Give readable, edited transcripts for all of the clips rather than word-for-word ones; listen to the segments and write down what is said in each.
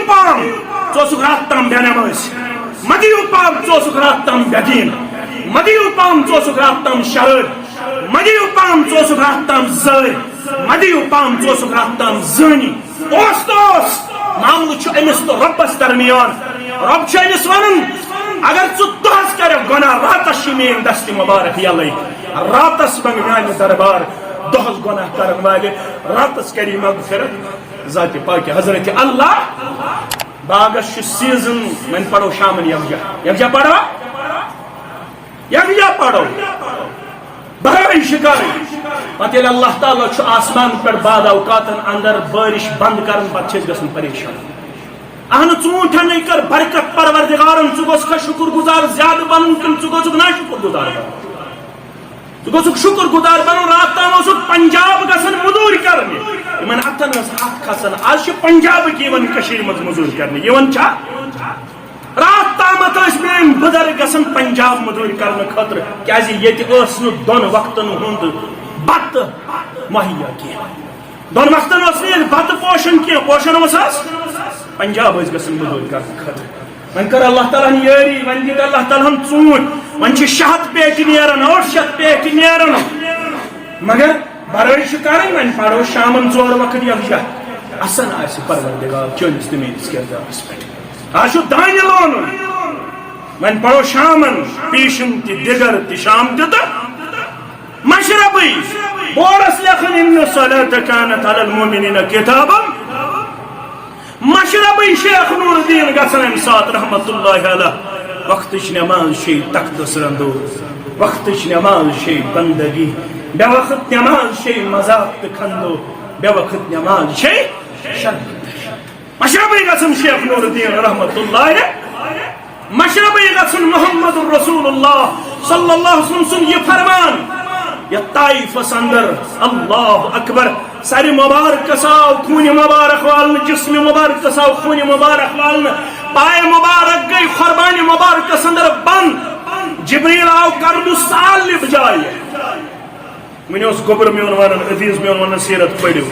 Palm ژٕ رات تام بے نماز مدیو پام ژٕ رات تام بے دین مدیو پام ژٕ رات تام شرٲر مدیو پام ژٕ رات تام زٲرۍ مدیو پام ژٕ رات تام زٲنی اوس تو اوس معاملہ چھُ أمِس تہٕ رۄبس درمیان رۄب چھُ أمِس ونان اگر ژٕ دۄہس کَرکھ گۄناہ راتس چھِ میٲنۍ دستہِ مُبارک یلے راتس منٛگ میانہِ دربار دۄہس گۄناہ کرن والہِ راتس کری مغفرت ذاتِ پاکہِ حضرت اللہ باغس چھُ سیٖزن وۄنۍ پرو شامن یکجا پروا یکجا پرو بہرٲے چھِ کرٕنۍ پتہٕ ییٚلہِ اللہ تعالیٰ چھُ آسمان پٮ۪ٹھ بعد اوقاتن اندر بٲرِش بنٛد کران پتہٕ چھِ أسۍ گژھان پریشان اہن ژوٗنٛٹھنٕے کٔر برکت پروردگارن ژٕ گوٚژھکھا شُکر گزار زیادٕ بنُن کِنہٕ ژٕ گوٚژھکھ نا شُکر گزار بنُن ژٕ گوٚژھکھ شُکر گزار بنُن رات تام اوسُکھ پنجاب گژھان موٚزوٗرۍ کرنہِ یِمن اتھن ٲس اتھ کھسان آز چھِ پنجابٕکۍ یِوان کٔشیٖرِ منٛز موٚزوٗرۍ کرنہِ یِوان چھا رات تامتھ ٲسۍ میٲنۍ بُزرگ گژھان پنجاب موٚزوٗرۍ کرنہٕ خٲطرٕ کیازِ ییٚتہِ ٲس نہٕ دۄن وقتن ہُنٛد بتہٕ مہیا کینٛہہ دۄن وقتن اوس نہٕ ییٚتہِ بتہٕ پوشن کینٛہہ پوشن اوس پنجاب ٲسۍ گژھان موٚزوٗرۍ کرنہٕ خٲطرٕ وۄنۍ کٔر اللہ تعالیٰ ہن یٲری وۄنۍ دِتۍ اللہ تعالیٰ ہن ژوٗنٛٹھۍ وۄنۍ چھِ 600 پیٹہِ نیران 800 پیٹہِ نیران مگر بھرٲے چھِ کرٕنۍ وۄنۍ پرو شامن 4 وقت یکجا اصل آسہِ پروردگار چٲنِس تہٕ میٲنِس کردارس پٮ۪ٹھ آز چھُ دانہِ لونُن وۄنۍ پرو شامن پیٖشِم تہِ دِگر تہِ شام تہِ تہٕ مشربٕے بورس لیکھن اِنَّ الصَّلَاةَ كَانَتْ عَلَى الْمُؤْمِنِينَ كِتابًا مشربٕے شیخ نور الدین گژھان امہِ ساتہٕ رحمت اللہ علیہ وقتٕچ نٮ۪ماز چھے تختس رنٛدو وقتٕچ نٮ۪ماز چھے بندگی بے وقت نٮ۪ماز چھے مذاق تہٕ کھندو بے وقت نٮ۪ماز چھے شرمندگی مشربٕے گژھان شیخ نور الدین رحمت اللہ علیہ مشربٕے گژھان محمد رسول اللہ صلی اللہ علیہ وسلم سُنٛد یہِ فرمان یتھ طائفس اندر اللہ اکبر سر مبارک آو خون مبارک والن جسم مبارک آو خون مبارک والن پائے مبارک گئی قربانی مبارک اندر بند جبریل آو کرد سالب جائے ون گوبر میون ون عزیز میون ون سیرت پڑھو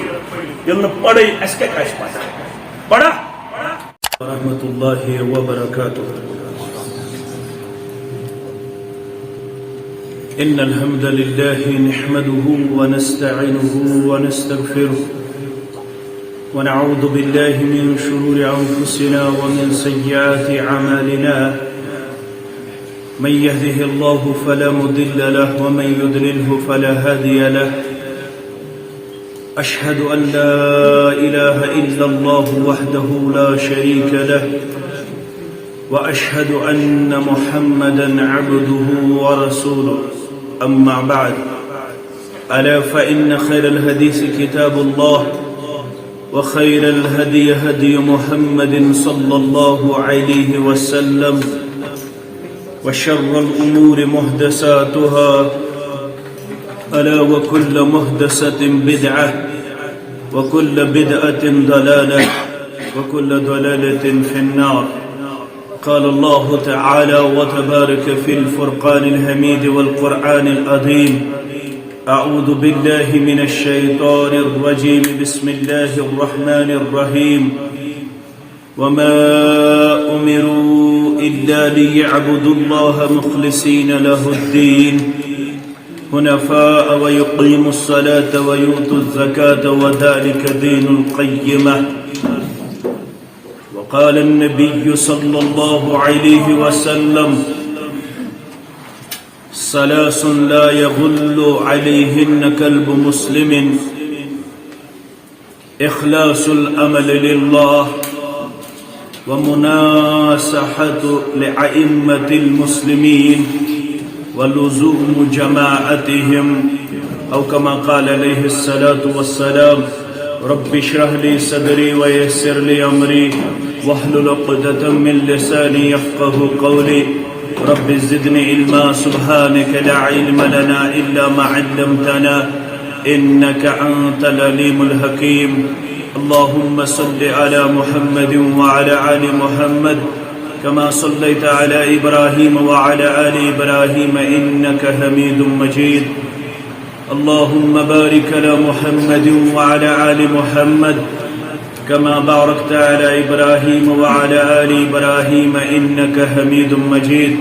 یل نا پڑھے اس کیا پتہ پڑھا ورحمۃ اللہ وبرکاتہ إن الحمد لله نحمده ونستعينه ونستغفره ونعوذ بالله من شرور أنفسنا ومن سيئات أعمالنا من يهده الله فلا مضل له ومن يضلله فلا هادي له أشهد أن لا إله إلا الله وحده لا شريك له وأشهد أن محمدا عبده ورسوله أما بعد ألا فإن خير الحديث كتاب الله وخير الهدي هدي محمد صلى الله عليه وسلم وشر الأمور محدثاتها ألا وكل محدثة بدعة وكل بدعة ضلالة وكل ضلالة في النار قال الله تعالى وتبارك في الفرقان الحميد والقرآن العظيم أعوذ بالله من الشيطان الرجيم بسم الله الرحمن الرحيم وما أمروا إلا ليعبدوا الله مخلصين له الدين حنفاء ويقيموا الصلاة ويؤتوا الزكاة وذلك دين القيمة قال النبي صلى الله عليه وسلم ثلاث لا يغل عليهن كلب مسلم إخلاص الأمل لله ومناصحة لأئمة المسلمين ولزوم جماعتهم أو كما قال عليه الصلاة والسلام رب اشرح لي صدري ويسر لي أمري واحلل عقدة من لساني يفقه قولي رب زدني علما سبحانك لا علم لنا إلا ما علمتنا إنك أنت العليم الحكيم اللهم صل على محمد وعلى آل محمد كما صليت على إبراهيم وعلى آل إبراهيم إنك حميد مجيد اللهم بارك على محمد وعلى آل محمد كما باركت على إبراهيم وعلى آل إبراهيم إنك حميد مجيد.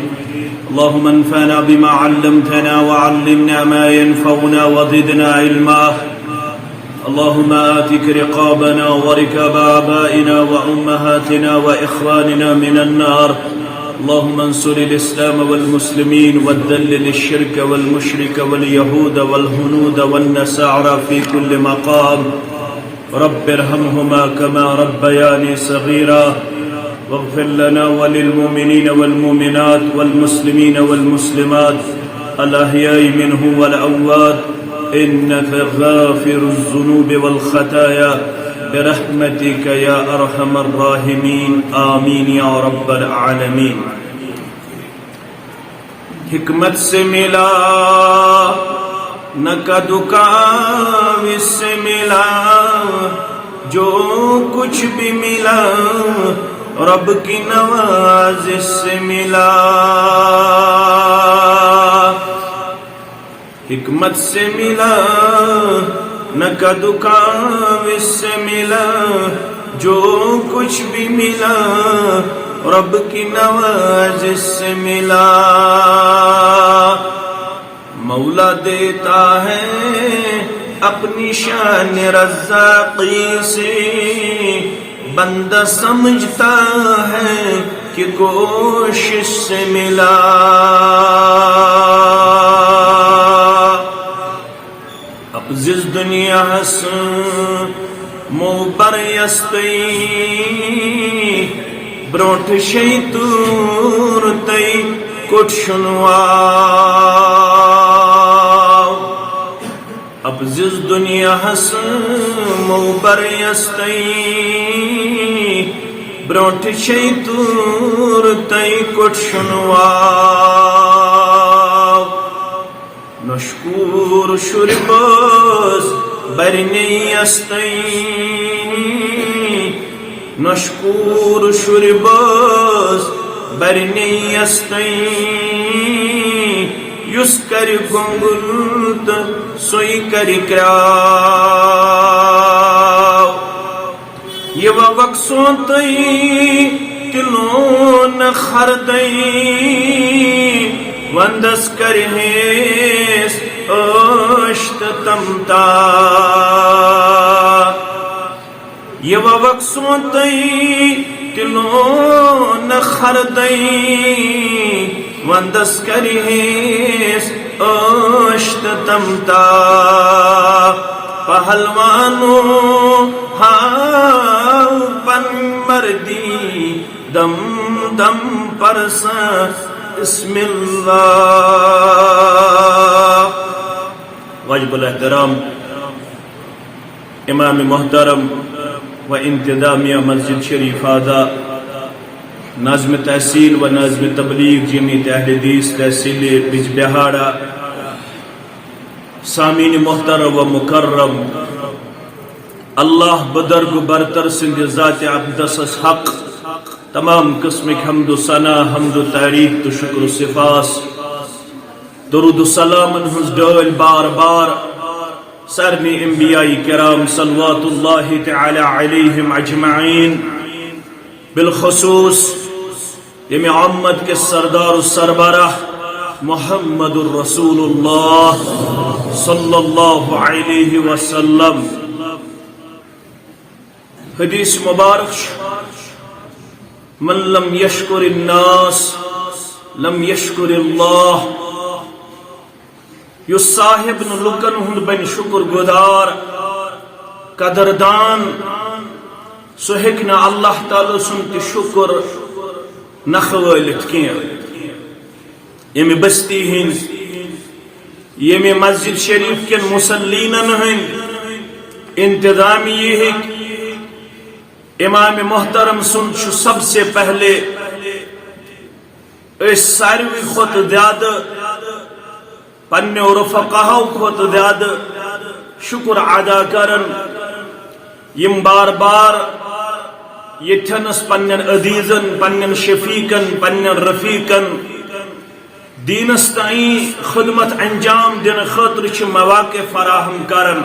اللهم انفعنا بما علمتنا وعلمنا ما ينفعنا وزدنا علما. اللهم آتك رقابنا وركاب آبائنا وأمهاتنا وإخواننا من النار. اللهم انصر الإسلام والمسلمين وذلل الشرك والمشرك واليهود والهنود والنصارى في كل مقام. رب ارحمهما كما ربياني صغيرا. واغفر لنا وللمؤمنين والمؤمنات والمسلمين والمسلمات الأحياء منهم والأموات إنك غافر الذنوب والخطايا برحمتك يا أرحم الراحمين. آمين يا رب العالمين. حکمت سے ملا نہ کدوکاو اس سے ملا، جو کچھ بھی ملا رب کی نوازش سے ملا. حکمت سے ملا نہ کدوکاو اس سے ملا، جو کچھ بھی ملا رب کی نوازش سے ملا. مولا دیتا ہے اپنی شان رزاقی سے، بندہ سمجھتا ہے کہ کوشش سے ملا. اب زز دنیا ہس مو بریستی برونٹ شیطور تی کٹ شنوا. اب زز دنیا ہس مو بریستی برونٹ شیطور تی کٹ شنوا. نشکور شرباز برنی استی، نشکور شرباز برنی استی، یس کر گنگل تو سوئی کر کراو. یہ وقت سونتی تلون خردی وندس کرہیس اشت تمتا. یہ وقت سونتی تلون خردی وندس کرہیس اشت تمتا. پہلوانو ہاو پن مردی دم دم پرسا بسم اللہ. واجب الاحترام امام محترم و انتظامیہ مسجد شریف آدھا، ناظم تحصیل و ناظم تبلیغ جمعیت اہل حدیث تحصیل بج بہاڑا، سامعین محترم و مکرم، اللہ بدرگ برتر سند ذات اقدس حق تمام قسمک حمد و ثنا، حمد و تعریف تو شکر و صفاس، درود و سلام ہنز ڈول بار بار سرنی انبیاء کرام صلوات اللہ تعالی علیہم اجمعین، بالخصوص یمی امت کے سردار و سربراہ محمد الرسول اللہ صلی اللہ علیہ وسلم. حدیث مبارک من لم یشکر الناس لم یشکر اللہ. یس صاحب لکن ہند بن شکر گزار قدردان سہ ہیکہ اللہ تعالی سن تہ شکر نخوالت کی. یمی بستی ہند، یمی مسجد شریف کن مسلین ہند انتظامیہ امام محترم سن سب سے پہلے اس ساروی کھت زیادہ پنو رفقاہو کھت زیادہ شکر ادا کرن یم بار بار یتھنس پنن عزیزن، پنن شفیقن، پنن رفیقن دینس تائیں خدمت انجام دن خاطر چھ مواقع فراہم کرن.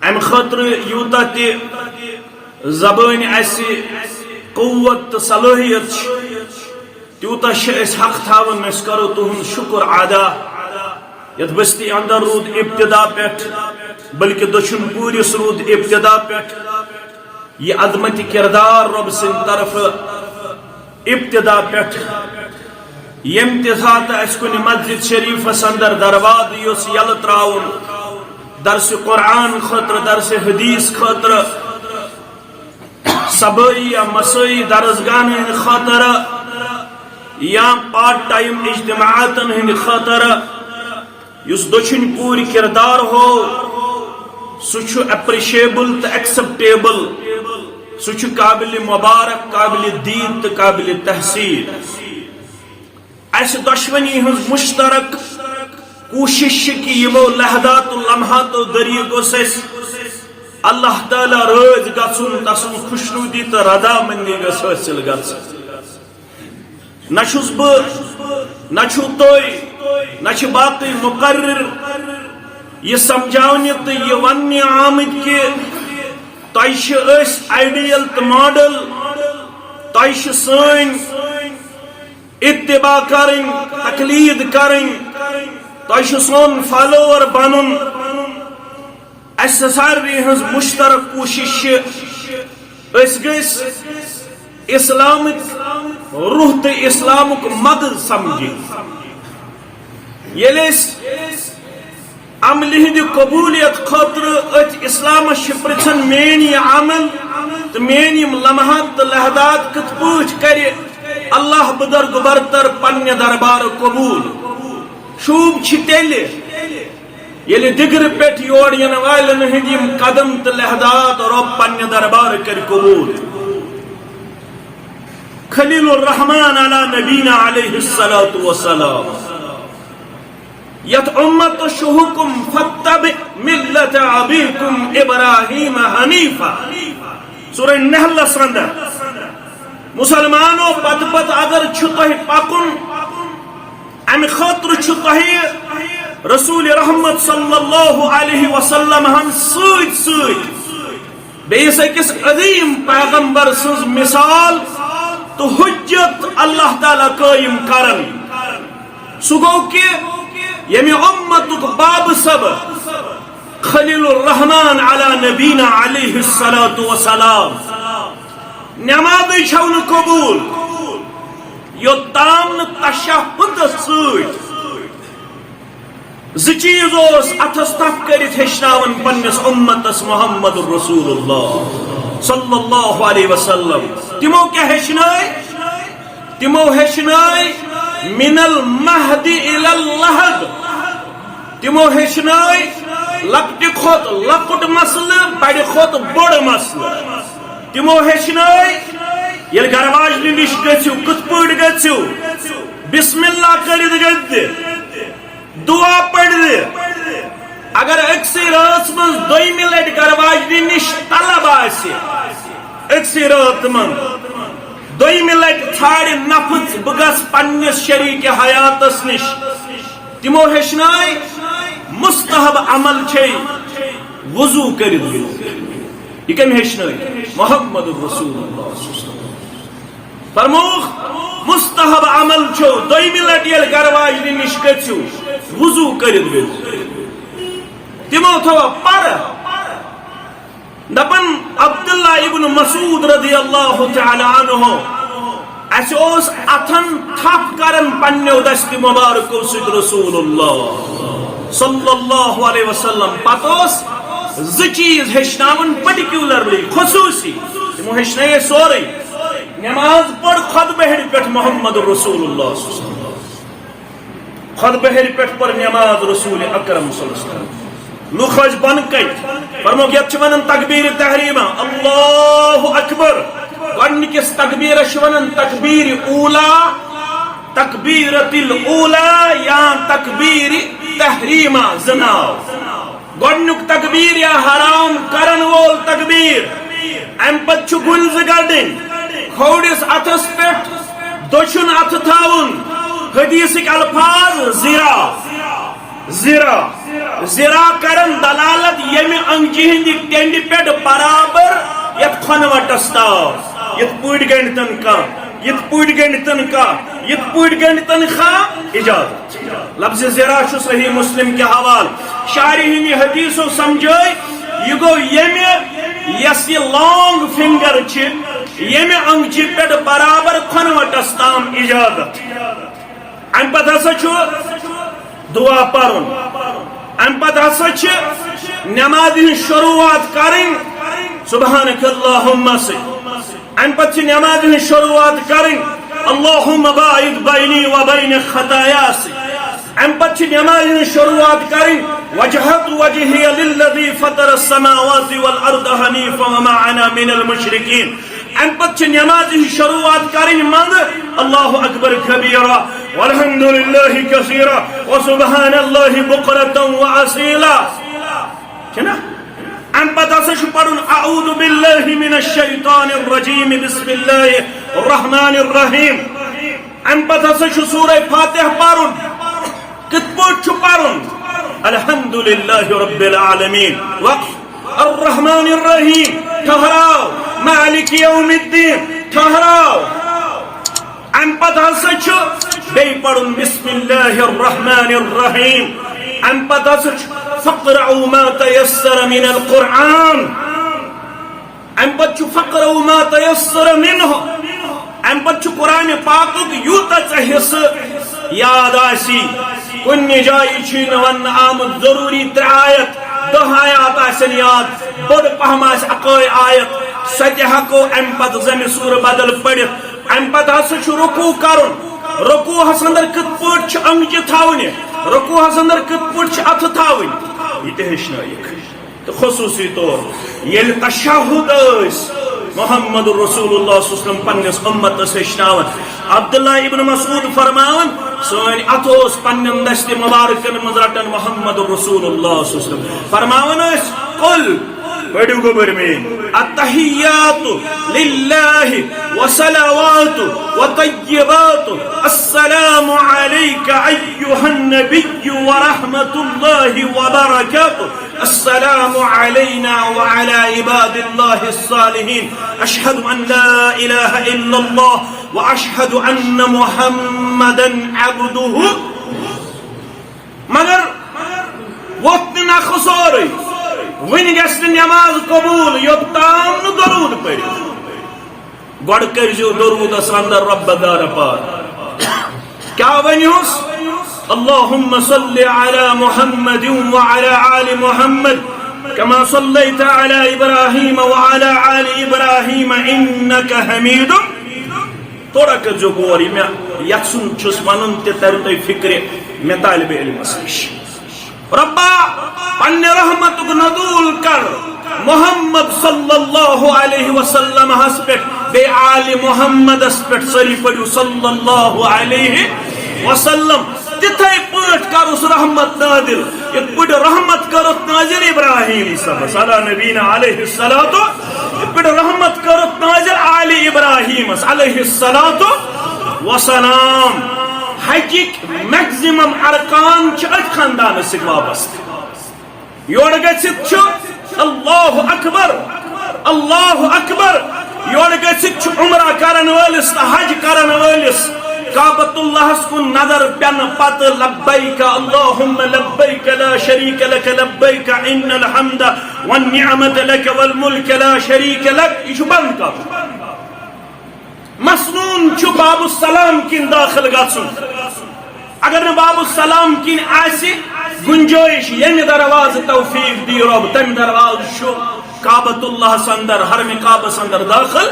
ام خاطر یوتا تی زبان ایسی قوت صلاحیت تیوتا اس حق تھاون اس کرو تہن شکر ادا یت بستی اندر رود ابتدا پیٹھ بلکہ دچھن پورس رود ابتدا پیٹھ یہ عظمت کردار رب سن طرف ابتدا پیٹھ یم تحت اس کن مسجد شریف اندر درواز یس یل تراؤن درس قرآن خطر درس حدیث خطر صبائی یا مسائی درسگاہ ہند خطر یا پارٹ ٹائم اجتماعات ہند خطر اس دچھن پور کردار ہو سہ اپریشیبل تو ایکسپٹیبل سہ قابل مبارک قابل دید تو قابل تحسین اس دشونی ہز مشترک کوشش کہ یمو لحظات و لمحات و ذریعہ گوس اللہ تعالی رز گھن تسن خوشنودی تو رضامندی گھس حاصل نہ چھس نہ چھو تھی نہ باقی مقرر یہ سمجھانے تو یہ ون آمد کہ تہ آئیڈیل تو ماڈل تہ سن اتباع کریں تقلید کریں تہ سون فالوور بنن اس ساروی ہز مشترک کوشش اس گس اسلامک روح تو اسلامک مدد سمجھی یل عمل ہند قبولیت خاطر ات اسلامس پرچھن مین یہ عمل تو مین یم لمحات تو لحظات کت پٲٹھۍ کرِ اللہ بدرگ برتر پنہ دربار قبول شوب تیل یل دگر پہ یور ین والن ہند یم قدم تو لحظات رب پنہ دربار کر قبول خلیل الرحمن علی نبینا علیہ الصلاۃ والسلام یت امت شہکم فتبع ملت ابیکم ابراہیم حنیفا سورہ نحل اندر مسلمانوں پت پت اگر تہ پکن امہ خاطر تہ رسول رحمت صلی اللہ علیہ وسلم ہم بیس اکس عظیم پیغمبر سز مثال تو حجت اللہ تعالی قائم کرن سہ گو کہ یمی امتک باب سب خلیل الرحمن علی نبینا علیہ الصلاۃ والسلام نماز چھو قبول یوتام تشہد چیز اتھس تف کرت ہچن پنس امتس محمد رسول اللہ صلی اللہ علیہ وسلم تمو کیا ہچنائے تمو ہچنائے من المہد الی اللحد تمو ہچنائے لکٹ کھوت لکٹ مسئلہ بڑ کھوت بڑ مسئلہ تمو ہچنائے یل گرواجنہ نش گھو کت پٲٹھۍ گژھِو بسم اللہ کرت گژھِ دعا پڑھ اگر اکسی رات من دویمی لٹ گرواجنہ نش طلب آسہِ اکسی رات من دویمی لٹ ژھانڈِ نفذ بہ گژھٕ پننس شریک حیاتس نش تمو ہچنائے مستحب عمل چھے وضو کرت یہ کم ہچنائے محمد رسول اللہ فرموخ مستحب عمل چھو دویمی لٹ یل گرواجنہ نش گژھِو وضو کرت تمو تھو پر دپن عبداللہ ابن مسعود رضی اللہ تعالی عنہ اس اتھن تھپ کرن پنیو دست مبارکو سید رسول اللہ صلی اللہ علیہ وسلم پتوس چیز ہچناون پرٹیکولرلی خصوصی تمو ہچنائے سورے نماز پڑھ خود بہر پہ محمد رسول اللہ خود بہر پہ پر نماز رسول اکرم صلی اللہ علیہ وسلم لوخج بن کت فرمو یت ون تکبیر تحریمہ اللہ اکبر گۄڈنِکِس تکبیرس ون تکبیر اولا تکبیرت الاولا یا تکبیر تحریمہ زناو گۄڈنیُک تکبیر یا حرام کرن وول تکبیر ام پت چھ گلز گڈن کھوڑس اتھس پہ دچھن اتھ تھاون حدیثک الفاظ زرا کرن دلالت یم انگجہ ہند ٹینڈ پہ برابر یت کھنوٹس تاو یت پوٹ گنڈتن کا یت پوٹ گنڈتن کا یت پوٹ گنڈتن خا اجازت لفظ زرا چھ صحیح مسلم کے حوال شاعری ہندی حدیث و سمجھائی یہ گو یمی یس یہ لانگ فنگر چھ یمی انگچی پیٹ برابر کھنوٹس تام اجازت ام پتہ ہسا چھ دعا پرن ام پتہ ہسا چھ نماز شروعات کریں سبحانک اللہم سے ام پتہ نماز شروعات کریں اللہم باعد بینی و بین خطایا سے ام پتہ نماز شروعات کریں وجہت وجہی للذی فطر السماوات والارض حنیفا وما انا من المشرکین ام پتہ نماز شروعات کریں مند اللہ اکبر کبیرا والحمدللہ کثیرا وسبحان اللہ بقرتا وعصیلا کنا ام پتہ سے پڑھن اعوذ باللہ من الشیطان الرجیم بسم اللہ الرحمن الرحیم ام پتہ سے سورہ فاتح پڑھن کت پوٹ پڑھن الحمدللہ رب العالمین وقف الرحمن الرحیم ٹھہراؤ مالک یوم الدین ٹھہراؤ ام پتہ سے بے پڑھن بسم اللہ الرحمن الرحیم ام پتہ سے فقرعوا ما تيسر من القرآن ام پتہ فقرعوا ما تيسر منه ام پتہ قرآن پاک یوتا حص یاد آسی کن جائی چھین ون آمد ضروری 3 آیت 10 آیات آسن یاد بڑ پہم آس اقوی آیت ستی حقو ام پتہ زمین سور بدل پڑھت ام پتہ ہسا رکوع کرن رکوع ہس اندر کت پوٹ چھ انگچہ تھاونی رکوع ہس اندر کت پوٹ چھ اتھ تھاونی یہ تہ ہیچنائیک تو خصوصی طور یل تشہد اس محمد رسول اللہ صلی اللہ علیہ وسلم پنس امتس ہیچناون عبداللہ ابن مسعود فرماون سن اتوس پنن دست مبارکن مز رٹن محمد رسول اللہ صلی اللہ علیہ وسلم فرماون اس قل پڑھو گبر میں التحیات للہ وصلوات وطیبات السلام علیک ایہا النبی ورحمت اللہ وبرکاتہ السلام علینا وعلى عباد اللہ الصالحین اشہد ان لا الہ الا اللہ واشہد ان محمدا عبدہ مگر وقت نہ خسوری ون گھس نماز قبول یوتام نو درود پڑھو گوڑ کرزو درود اندر رب دار پار کیا ونیوس اللہم صلی علی محمد وعلی آل محمد كما صليت على إبراهيم وعلى آل إبراهيم إنك حميد تھوڑا جو گوری میں یکسن چھس ونن تے ترتوی فکر میں طالب علم اسش ربا پن رحمتک نزول کر محمد صلی اللہ علیہ وسلم ہس پہ بے آل محمد اس پہ سری پڑھو صلی اللہ علیہ وسلم تتھے پٹ کر اس رحمت نازل ایک پٹ رحمت کرت نازل ابراہیم صلی اللہ نبینا علیہ الصلوۃ ایک پٹ رحمت کرت نازل آل ابراہیم علیہ الصلوۃ والسلام حقیق میکزیمم ارکان چھ خاندان سے وابستہ یور گژھت چھ اللہ اکبر یور گژھت چھ عمرہ کرن وٲلِس تہٕ حج کرن وٲلِس کعبۃ اللہ کن نظر پین پت لبیک اللہم لبیک لا شریک لک لبیک ان الحمد والنعمت لک والملک لا شریک لک یہ بند کر مسنون چھ باب السلام کن داخل گژھن اگر نہ باب السلام کن آسی گنجائش یمہ درواز توفیق دی رب تم درواز شو کعبۃ اللہ اندر حرم کعبہ اندر داخل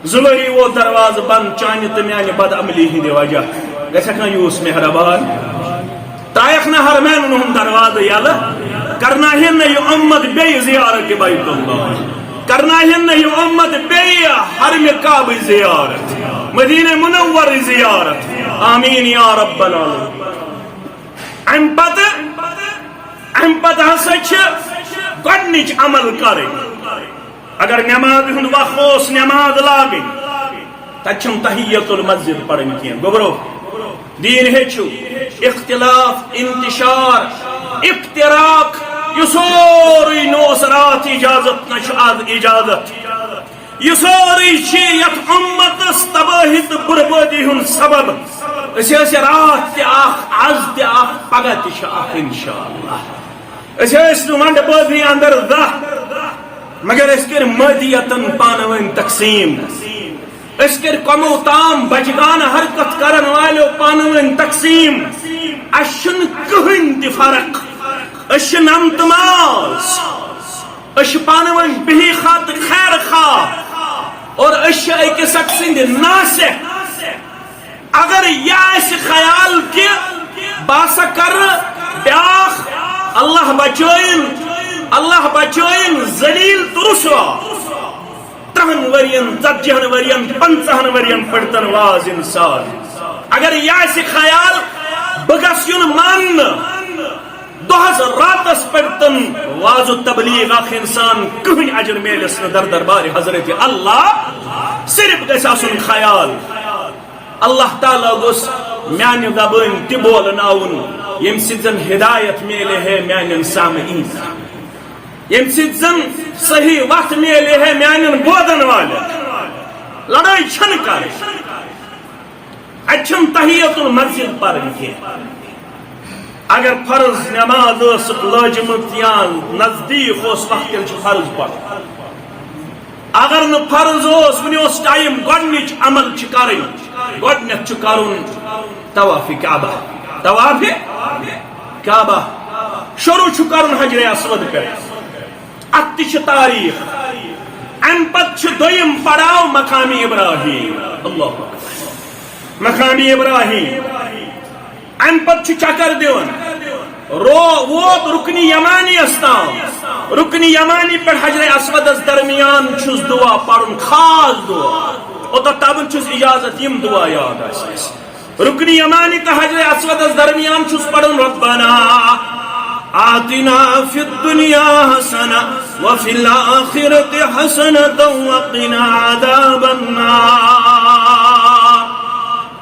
ضروری وہ دروازہ بند چانہ تو میانہ بد عملی ہند وجہ گھا یوس مہربان تائق نہ حرمین ہند دروازہ یل کرنا ہن یہ امت بی زیارت بیت اللہ کرنا ہن یہ امت بی حرم کعبہ زیارت مدینہ منور زیارت آمین یا رب العالمین ام پتہ ہسا چھ گۄڈنِچ عمل کریں اگر نماز ہند وقت نماز لاگن تچم تحیت المسجد پڑھن کی گبرو دین ہیچو اختلاف انتشار افتراق یہ سوری نوس رات اجازت نش آز اجازت یہ سوری یت امتس تباہی تو بربادی ہن سبب اس رات تہ آز تہ پگہ تہ انشاءاللہ اس ونڈ بٲدی اندر دہ مگر اس کر مادیتن پانہ ون تقسیم اس کر قومو تام بچگانہ حرکت کرن والو پانہ ون تقسیم اشن کہن تہ فرق اش نمتماز اش پانہ ون بہی خاط خیر خواہ اور اش اکس اک سند ناصح اگر یہ خیال کہ باسا کر بیاخ اللہ بچائن ذلیل تو رسوا 30 ورین 40 ورین 50 ورین پڑتن واز انسان اگر یہ خیال بگس یون مان دہس راتس پڑتن واز و تبلیغ اخ انسان کہن اجر میلس در دربار حضرت اللہ صرف گژھِ آسُن خیال اللہ تعالیٰ گوس میانہ زبان تہ بولناون یم سن ہدایت میلے ہے میان سامعین یم سن صحیح وقت میلے ہے میان بودن والے لڑائی چھن کر اچھن تحیت المسجد پر اگر فرض نماز لاجمت یا نزدیک اس وقت فرض پڑھ اگر نہ فرض ون ٹائم گۄڈنِچ عمل کریں گۄڈنیتھ کرن طواف کعبہ شروع کرن حجر اسود پہ ات تاریخ ام پتہ دویم پڑاؤ مقام ابراہیم اللہ مقام ابراہیم ام پتہ چکر دیون ووت رکن یمانی استام رکن یمانی پر حجر اسود درمیان چھس دعا پڑھن خاص دعا اوتہ تابن چھس اجازت یم دعا یاد آسس رکن یمانی تا حجر اسود درمیان چھس پڑھن ربنا آتنا فی الدنیا حسنہ وفی الآخرت حسنۃ وقنا عذاب النار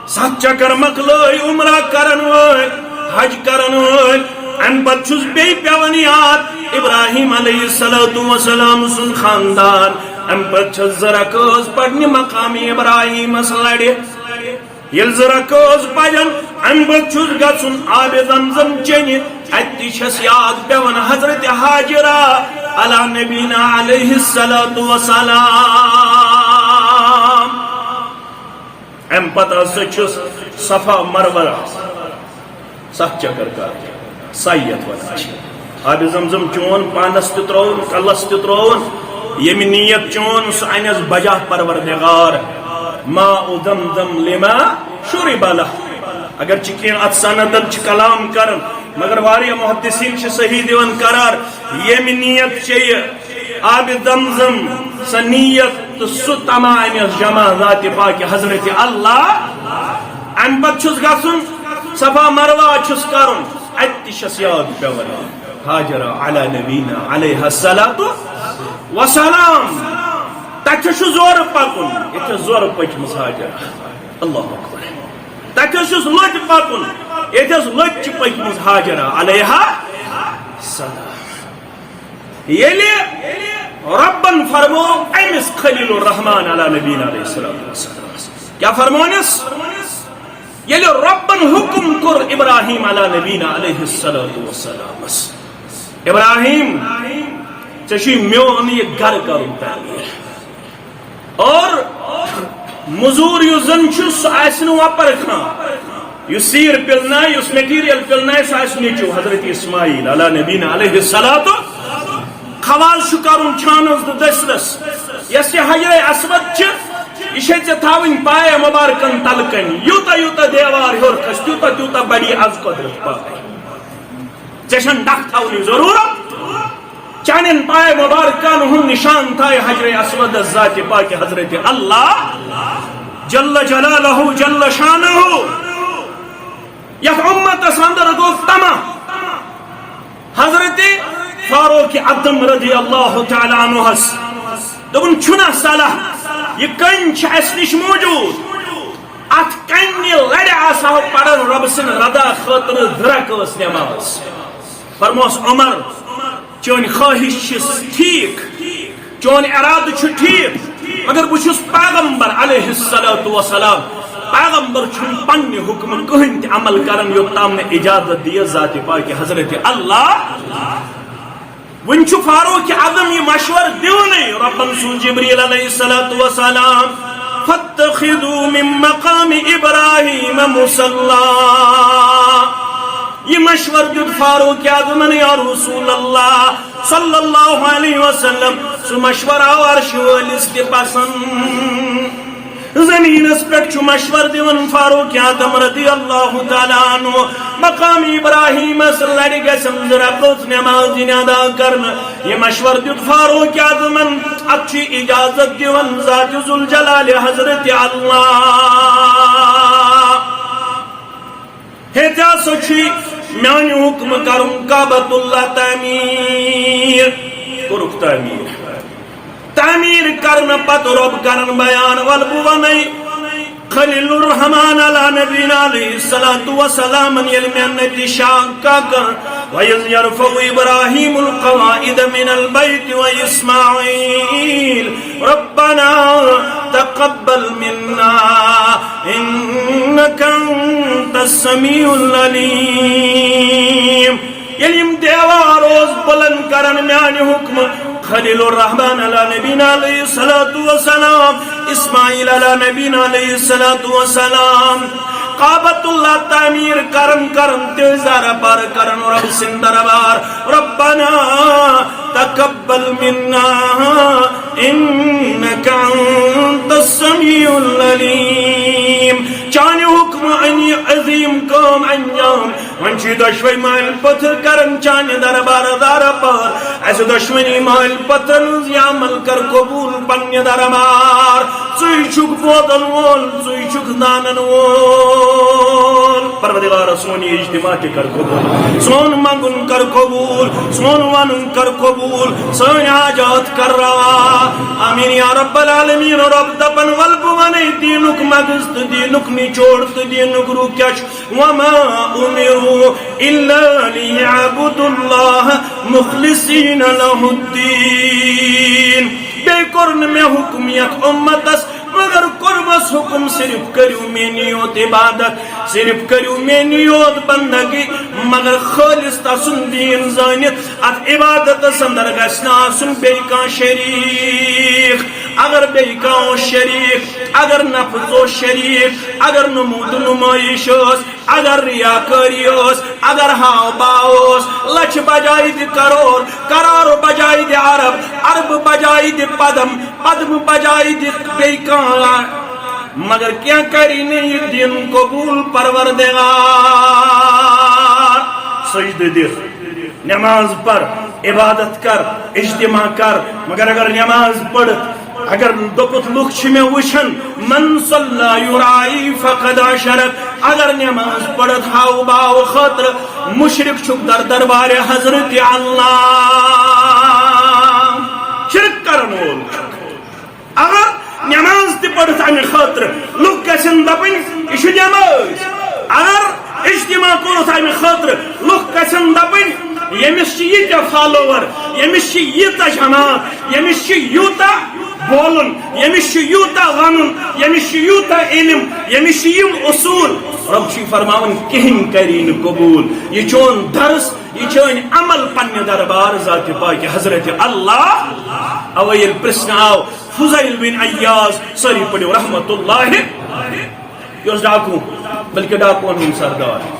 سات چکر مکلوئی عمرہ کرن وول حج کرن وول ام پتہ چھس بی پیون یاد ابراہیم علیہ السلام سن خاندان ام پتہ چھس زرکوز پڑھنی مقام ابراہیم لڑ یل زرکوز پجن ام پتہ چھس گژھن آب زمزم چنت اتہ چھس یاد پیون حضرت حاجرہ علی نبینا علیہ السلام ام پتہ چھس صفا مروہ 7 چکر کر سائیت ونان آب زمزم چون پانس تہ ترون کلس تہ ترون یم نیت چون سہ انس بجا پروردگار ماء زمزم لما شرب له اگر چکین ات سندن چھ کلام کرن مگر واریہ محدثین چھ صحیح دیون قرار یم نیت چھ آب زمزم سہ نیت تو سہ تمام جمع ذات پاک حضرت اللہ ام پتہ چھس گژھن صفا مروہ چھس کرن اتہ چھس یاد پیون حاجرہ علی نبینا علیہ الصلاۃ والسلام تتہ چھ زور پکن اتہ زور پچمس حاجرہ اللہ اکبر تتہ چھس لٹ پکن اتہ لٹ پچمس حاجرہ علیہ السلام یلی ربن فرمو امس خلیل الرحمن علی نبینا علیہ السلام کیا فرمونس یلی ربن حکم کر ابراہیم علی نبینا علیہ السلام ابراہیم چشی میون یہ گھر کروں تعمیر اور مزور یو زن چھس آسنو اپر کھان یو سیر پلنا یس میٹیریل پلنا سہ آس نیچو حضرت اسماعیل علی نبینا علیہ السلام خوال شکرون چھانس دسلس یس یہ حجر اسود چھ یہ تھاون پائے مبارکن تلکن یوتا یوتا دیوار ہور کھس تیوتا تیوتا بڑی از قدرت پائے چشن ڈک تھاونی ضرورت چانن پائے مبارکان ہن نشان تھائے حجر اسود ذات پاک حضرت اللہ جل جلالہ جل شانہ یک امت ساندر گو تمہ حضرت فاروق اعظم رضی اللہ تعالی عنہ دبن چھنا صلاح یہ کن چھ اس نش موجود ات کن لڑ آسا پڑن رب سن ردا خاطر درک اس نماز فرموس عمر چون خواہش ٹھیک چون اراد ٹھیک مگر بہت پیغمبر علیہ الصلوۃ والسلام پیغمبر چھن پنہ حکم کہن تہ عمل کرن یوتام نے اجازت دی ذات پاک حضرت اللہ ون چھ فاروق اعظم یہ مشور دیونے ربن سون جبریل علیہ الصلوۃ والسلام فاتخذوا من مقام ابراہیم مصلی یہ مشور دیت فاروق اعظم نے یا رسول اللہ صلی اللہ علیہ وسلم سو مشورہ عرش والس تہ پسند زمین اس پر چھ مشور دیون فاروق اعظم رضی اللہ تعالیٰ عنہ مقام ابراہیم اس لڑ گسم ذرا قوت نماز ادا کرنا یہ مشور دیت فاروق اعظم اچھی اجازت دیون ذات ذوالجلال حضرت اللہ ہیتا سچی میانی حکم کرم کعبۃ اللہ تعمیر کرک تعمیر کرنا پت رب کرن بیان والبوانی خلیل الرحمن علی نبینا علیہ الصلاة والسلام یل محنت شاکا کر وَإِذْ يَرْفَعُ إِبْرَاهِيمُ الْقَوَائِدَ مِنَ الْبَيْتِ وَإِسْمَاعِيلُ رَبَّنَا تَقَبَّلْ مِنَّا إِنَّكَ أَنْتَ السَّمِيعُ الْعَلِيمُ یلیم دیوار روز بلند کرن میانی حکم خلیل الرحمن علی نبینا علیہ الصلوۃ والسلام اسماعیل علی نبینا علیہ الصلوۃ والسلام کعبۃ اللہ تعمیر کرن تیزار پر کرن رب سندربار ربنا تقبل منا انک انت السمیع العلیم چانی حکم انی عظیم کام انجام ونچی دشوی مائل پتھر کرن چانی دربار دار پر ایسے دشمنی مائل پتھر نزی عمل کر قبول پنی دربار سوی چک بودن وول سوی چک دانن وول پروردگار سونی اجتماع کر قبول سون منگن کر قبول سون ونن کر قبول سون حاجات کر روا آمین یا رب العالمین رب دپن والبوانی دینک مگست دینک نچوڑت دینک روکش وما امروا الا ليعبدوا الله مخلصین له الدین بے کرن میں حکمیت امتس مگر قربس حکم صرف کریو میں نیوت عبادت صرف کریو میں نیوت بندگی مگر خالص تسن دین زانت ات عبادت سندر گسنا سن بیکان شریک اگر بیکان شریک اگر نفذ شریک اگر نمود نمائش اگر ریاکاری اگر ہاو باوس لچ بجائی دی کرور کرار بجائی دی عرب بجائی دی پدم بجائی دی بیکان مگر کیا کری نہیں دین قبول پروردگار سجدہ دے نماز پر عبادت کر اجتماع کر مگر اگر نماز پڑھ اگر دپت لکھ میں وشن من صلی یرائی فقد اشرک اگر نماز پڑھت ہاو باو خطر مشرک چھک در دربار حضرت اللہ شرک کرنول اگر نماز تی پڑھت امی خطر لکھ کسن دپن اشو نماز اگر اجتماع کرت امی خطر لکھ کسن دپن یمس یہ فالوور یمس یہ جماعت یمس یوتا بولن یمس یوتا ونن یمس یوتا علم یمس یم اصول رب چھ فرماون کہن کرین قبول یہ چون درس یہ چون عمل پنہ دربار ذات پاک حضرت اللہ اویل پرسن آو فضیل بن عیاض سری پڑھو رحمت اللہ یہ ڈاکو بلکہ ڈاکو ہم سردار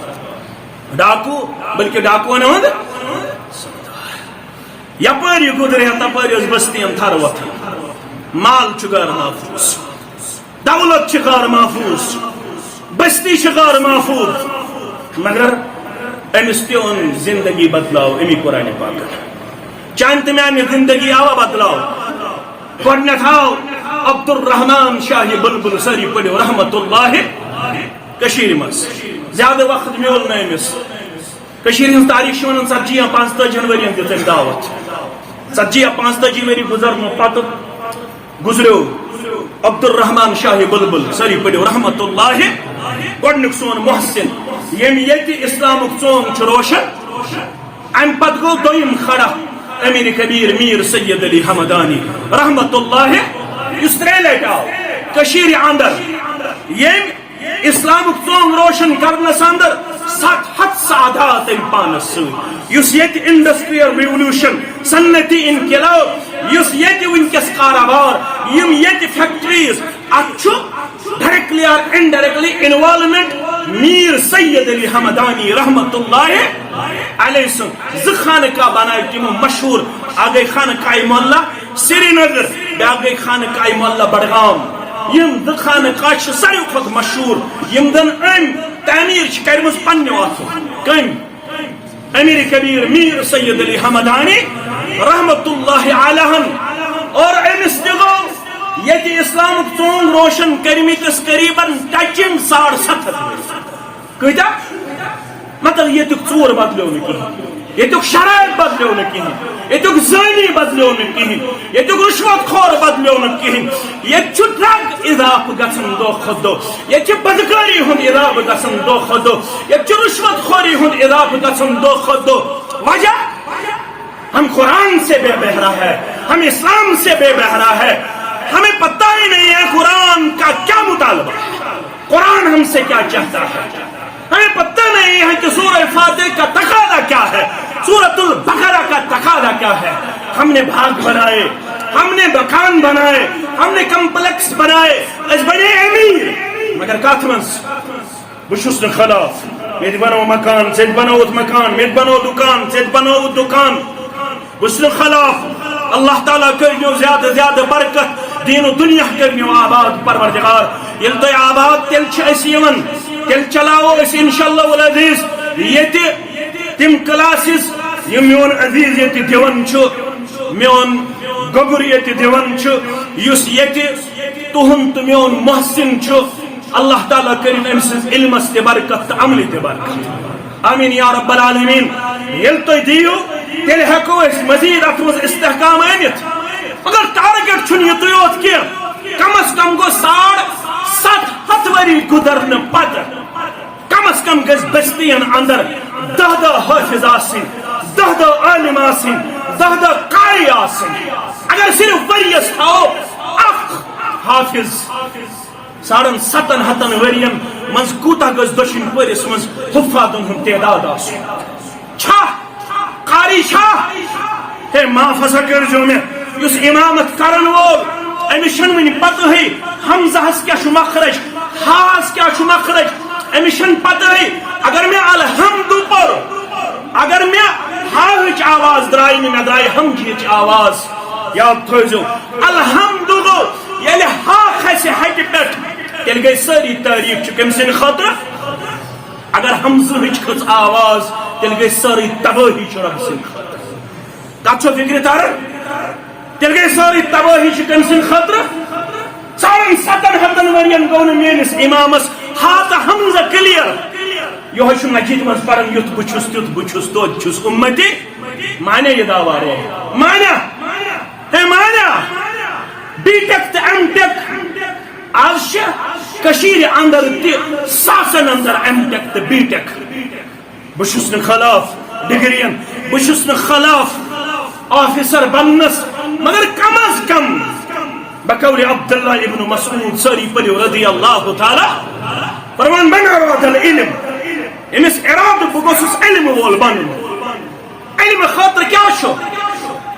ڈاکو بلکہ ڈاکو ہم یپاری گزرے تپاری اس بستی ہم تھر وقت مال چگار محفوظ دولت چگار محفوظ بستی چگار محفوظ مگر امس تون زندگی بدلاو امی قرآن پاک چانت میں زندگی آوا بدلاو گۄڈنیٚتھ آو عبد الرحمان شاہ بلبل سری پڑھو رحمت اللہ کشیر مز زیادہ وقت میول نا امس کشیر ہن تاریخ ونان 45 ؤرین دِژ أمۍ دعوت 45 ؤری گزرنہٕ پتہٕ گزریو عبد الرحمان شاہ بلبل سری پڑھو رحمت اللہ گۄڈنیُک سون محسن یم ییٚتہِ اسلامُک ژوٚنگ چھُ روشن امہ پتہٕ گوٚو دوٚیِم کھڑا امیر کبیر میر سید علی حمدانی رحمت اللہ اس تریلٹ آو کشیر اندر یم اسلامک ژونگ روشن کرنس اندر 700 سعادات پانس ست انڈسٹریل ریولوشن صنعتی انقلاب یت ونکس کاروبار یم یت فیکٹریز اتھ ڈائریکٹلی اور انڈائریکٹلی انوالومنٹ میر سید علی حمدانی رحمت اللہ علیہ سن ز خانقاہ بنائے تمو مشہور اکھ گئی خانقاہ مولا سری نگر بیاکھ گئی خانقاہ مولا بڈگام یم دو خانقاہ ساروی کھت مشہور یم دن تعمیر کرمز پنہ اتھو کم امیر کبیر میر سید علی حمدانی رحمت اللہ علیہ اور امس تگو یت اسلامک ژونگ روشن کرمتس قریباً ٹچنگ 750 کتا مطلب یتک ژور بدلیو نہ کہین یتک شرائط بدلیو نہ کہین یتک زانی بدلیو نہ کہین یتک رشوت خور بدلیو نہ کہین یت ڈرگ اضافہ گژھان دۄہ کھۄتہٕ دۄہ یت بدکاری ہند اضافہ گژھان دۄہ کھۄتہٕ دۄہ یت رشوت خوری ہند اضافہ گژھان دۄہ کھۄتہٕ دۄہ وجہ ہم قرآن سے بے بہرا ہے ہم اسلام سے بے بہرا ہے ہمیں پتہ ہی نہیں ہے قرآن کا کیا مطالبہ ہے قرآن ہم سے کیا چاہتا ہے ہمیں پتہ نہیں ہے کہ سورہ فاتح کا تقاضا کیا ہے سورۃ البقرہ کا تقاضا کیا ہے ہم نے بھاگ بنائے ہم نے مکان بنائے ہم نے کمپلیکس بنائے اس بنے امیر مگر کاتھ منز بشس خلاف یہ بنو مکان سے بنوت مکان میں بنو دکان سے بنوت دکان بشن خلاف اللہ تعالیٰ کرنیو زیادہ زیادہ برکت دین و دنیا کرنیو آباد پروردگار یل تو آباد تیل چیون تیل چلاو اس انشاءاللہ والعزیز یہ تم کلاسز یہ میون عزیز یہ دیون چھو میون گبر یہ دیون چھو یس یہ تہن تو میون محسن چھو اللہ تعالیٰ کرن امس علمس تے برکت عمل تے برکت آمین یا رب العالمین یل تو دیو تیل ہیکو اس مزید ات مز استحکام انت مگر ٹارگیٹ چھن یہ یوت کی کم از کم گو 700 وری گزرن پتہ کم از کم گز بستین اندر 10 حافظ آسن 10 عالم آسن 10 قاری آسن اگر صرف وریس تھاو اخ حافظ 700 ورین مز کوتا گز دشن پرس مز حفاظن ہم تعداد آسن چھا قاری شاہ ہے معاف ہسا کر جو میں اس امامت کرن وول امشن ون پتہ ہے حمزہس کیا مخرج ہاس کیا مخرج امشن پتہ ہے اگر میں الحمد پر اگر میں ہاچ آواز درائی میں درائی ہمجیچ آواز یاد تھوزو الحمد گو یلی ہا کھسے ہٹی پیٹ تیل گئی ساری تعریف چکم سن خاطر اگر حمزہ ہچ کھس آواز تیل گئی ساری تباہی چرم سن خاطر کچھ فکر تارا تیل گئی ساری تباہی چکم سن خاطر 700 ورین گون مینس امامس ہاتھ حمزہ کلیر یہ چھ مسجد مز پڑھن یت بچھس تیت بچھس توت چھس امتی مانے یہ دعویٰ رو مانا ہے مانا بی ٹیک تو ایم ٹیک آج کشیر اندر تی ساسن اندر ایم ٹیک تو بی ٹیک بشس خلاف ڈگرین بشس خلاف آفیسر بننس مگر کم از کم بقول عبداللہ ابن مسعود سری پلیو رضی اللہ تعالی فرمان من اراد العلم امس اراد بگوسس علم وول بن علم خاطر کیا شو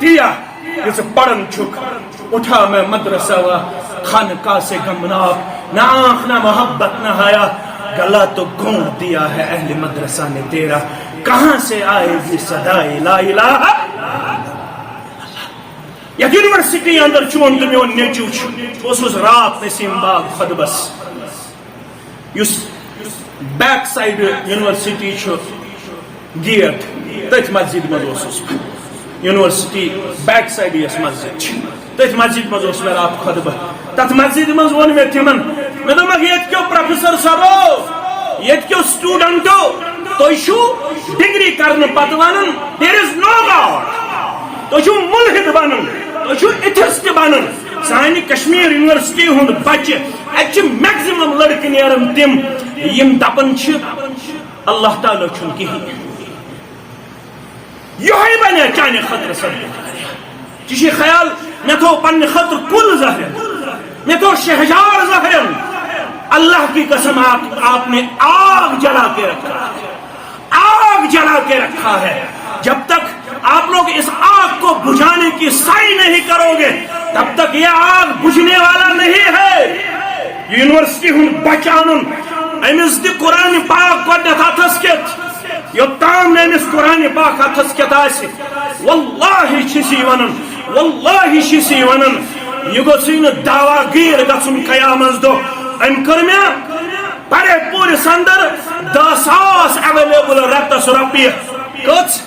دیا جس پڑھن چھک اٹھا میں مدرسہ و خانقاہ سے گمناب نہ آنکھ نہ محبت نہ حیا گلا تو گونج دیا ہے اہل مدرسہ نے تیرا کہاں سے آئے گی صدائے لا الہ یا یونیورسٹی اندر چون تو میون نیچو اس رات نسیم باغ خدبس یس بیک سائڈ یونیورسٹی گیٹ تت مسجد مز یونیورسٹی بیک سائڈ یس مسجد تت مسجد مز میں رات خطبہ تت مسجد مز ون میں تمن میں دمک یہ کیوں پروفیسر صاحب یہ کیوں سٹوڈنٹو تو چھو ڈگری کرنے پتہ ونن دیر از نو گاڈ تو چھو ملحد بنن تو چھو ایتھسٹ بنن سانی کشمیر یونیورسٹی ہند بچہ اتھ میکسیمم لڑکہ نیرن تم یم دپن اللہ تعالی چھن کہین یہ بنے چانے خطر صدقہ جشی خیال میں تو پن خطر کل ظاہر میں تو شہجار ظاہر اللہ کی قسم آپ نے آگ جلا کے رکھا ہے، آگ جلا کے رکھا ہے. جب تک آپ لوگ اس آگ کو بجھانے کی سعی نہیں کرو گے تب تک یہ آگ بجھنے والا نہیں ہے. یونیورسٹی ہن بچان امس دی قرآن پاک گۄڈنیتھ اتھس کیت یوتام امس قرآن پاک اتھس کیت آسہِ واللہ چھسی ونن واللہ چھسی ونن یہ گوٚژھٕے نہٕ دعوا گیر گژھُن قیامت دۄہ. ام کر میں پڑے پورے سندر 10,000 اویلیبل رتس رۄپیہِ کٔژ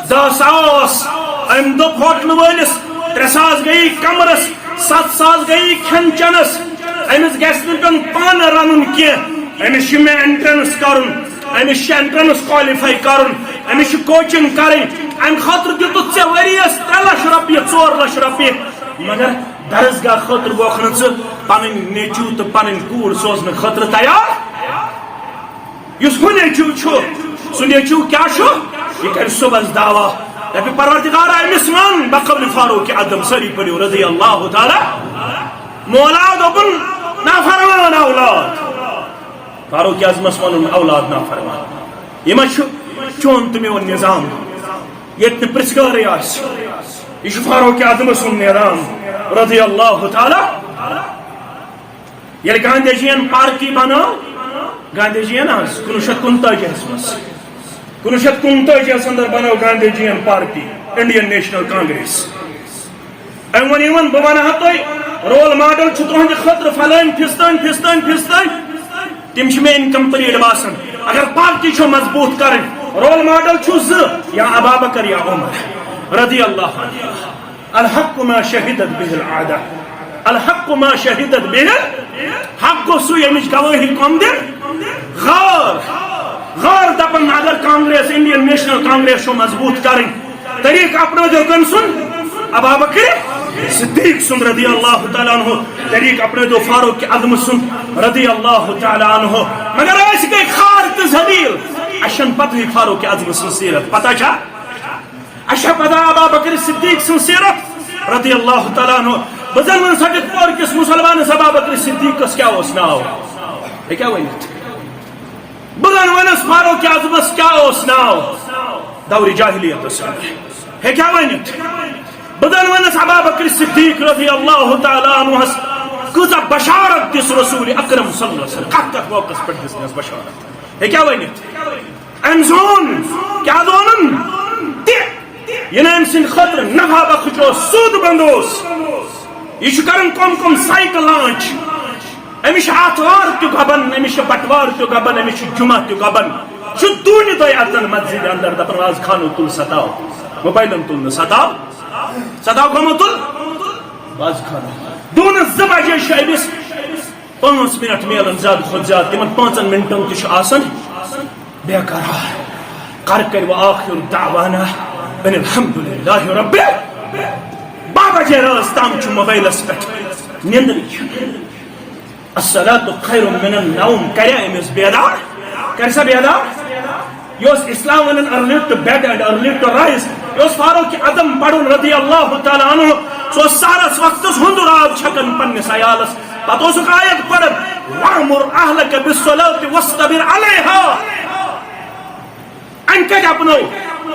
10,000 ام دۄپ ہوٹل وٲلِس 3,000 گئی کمرس 7,000 گئی کھٮ۪ن چٮ۪نس امس گژھِ نہٕ پیوٚن پانہٕ رنُن کینٛہہ امس چھُ مےٚ انٹرنس کرُن امس چھُ انٹرنس کالفائی کرُن امس چھُ کوچنگ کرٕنۍ امہِ خٲطرٕ دِتُتھ ژےٚ ؤرِیس 3 لچھ رۄپیہِ 4 لچھ رۄپیہِ مگر درسگاہ خاطر گوکھ نہٕ ژٕ پنٕنۍ نیٚچوٗ تہٕ پنٕنۍ کوٗر سوزنہٕ خٲطرٕ تیار. یُس ہُہ نیٚچوٗ چھُ سُہ نیٚچوٗ کیٛاہ چھُ یہ کرِ صبحس دعوا دپہِ پروردگارا أمِس ون بقبل فاروق اعظم سٲری پٔرِو رضی اللہ تعالیٰ مولا دوٚپُن نافرمان اولاد فاروق اعظمس ونُن اولاد نافرمان یہ ما چھُ چون تہٕ میون نظام ییٚتہِ نہٕ پرژھگارٕے آسہِ یہ چھُ فاروق اعظم سُنٛد نظام رضی اللہ تعالیٰ. ییٚلہِ گاندھی جین پارٹی بنٲو گاندھی جین حظ 1949 منٛز 1949 اندر بنٲو گاندھی جین پارٹی انڈین نیشنل کانگریس. أمۍ ووٚن یِمن بہٕ ونہا تۄہہِ رول ماڈل چھُ تُہنٛدِ خٲطرٕ فلٲنۍ فِستٲنۍ تِم چھِ مےٚ انکمپلیٹ باسان. اگر پارٹی چھو مضبوط کرٕنۍ رول ماڈل چھُ 2 یا ابا بکر یا عمر رضی اللہ عنہ. الحق ما شہدت به العادہ الحق ما شہدت به حق گو سُے ییٚمِچ گوٲہی کم دِن غار دپن اگر کانگریس انڈین نیشنل کانگریس چھو مضبوط کرٕنۍ طریق اپنٲیِو کٔمۍ سُنٛد ابا بکر صدیق سُنٛد رضی اللہ تعالیٰ عنہ طریق اپنٲیِو فاروق اعظم سُنٛد رضی اللہ تعالیٰ عنہ. مگر أسۍ گٔے خار تہٕ ذلیٖل اَسہِ چھنہٕ پتہٕے فاروق اعظم سٕنٛز سیرت پتہ چھا اَسہِ چھا پتہ ابا بکر صدیق سٕنٛز سیرت رضی اللہ تعالیٰ عنہ. بہٕ زن ونہٕ سٹِک پور کِس مُسلمانس ابا بکر صدیقس کیٛاہ اوس ناو ہیٚکیٛا ؤنِتھ بہٕ زن ونس فاروق اعظمس کیٛاہ اوس ناو دورِ جاہلیتس ہیٚکیٛا ؤنِتھ بہٕ زن ونس ابا بکر صدیق رضی اللہ تعالیٰ عنہس کۭژاہ بشارت دِژ رسول اکرم صلی اللہ علیہ وسلم کتھ موقعس پٮ۪ٹھ دِژنس بشارت ہیٚکیٛا ؤنِتھ أمۍ زون کیٛاہ زونُن تہِ یہ أمۍ سٕنٛدِ خٲطرٕ نفع بخش اوس سود بنٛد اوس. یہ چھُ کران کم سایکل لانچ أمِس چھُ آتھوار تہِ گۄبن أمِس چھُ بٹوار تہِ گۄبن أمِس چھُ جمعہ تہِ گۄبن چھُ دوٗنہِ دۄہہِ اژان مسجد اندر دپان آز خانو تُل ستاو موبایلن تُل نہٕ ستاو کمو تُل آز خانو دوٗنس 2 بجے چھُ أمِس 5 منٹ میلان زیادٕ کھۄتہٕ زیادٕ تِمن 5 منٹن تہِ چھُ آسان بے قرار کر کر وآخر دعوانا ان الحمدللہ رب 12 بجے رٲژ تام چھُ موبایلس پٮ۪ٹھ نیندرٕے الصلاۃ خیر من النوم کریا أمِس بیدار کر سا بیدار. یہ اوس اسلام ونان early to bed and early to rise. یہ اوس فاروق اعظم پرُن رضی اللہ تعالیٰ عنہ. سُہ اوس سارس وقتس ہُنٛدُر آب چھکان پننس عیالس پتہٕ اوسُکھ آیت پران وَأْمُرْ أَهْلَكَ بِالصَّلَاةِ وَاصْطَبِرْ عَلَيْهَا. أمۍ کتہِ اپنوو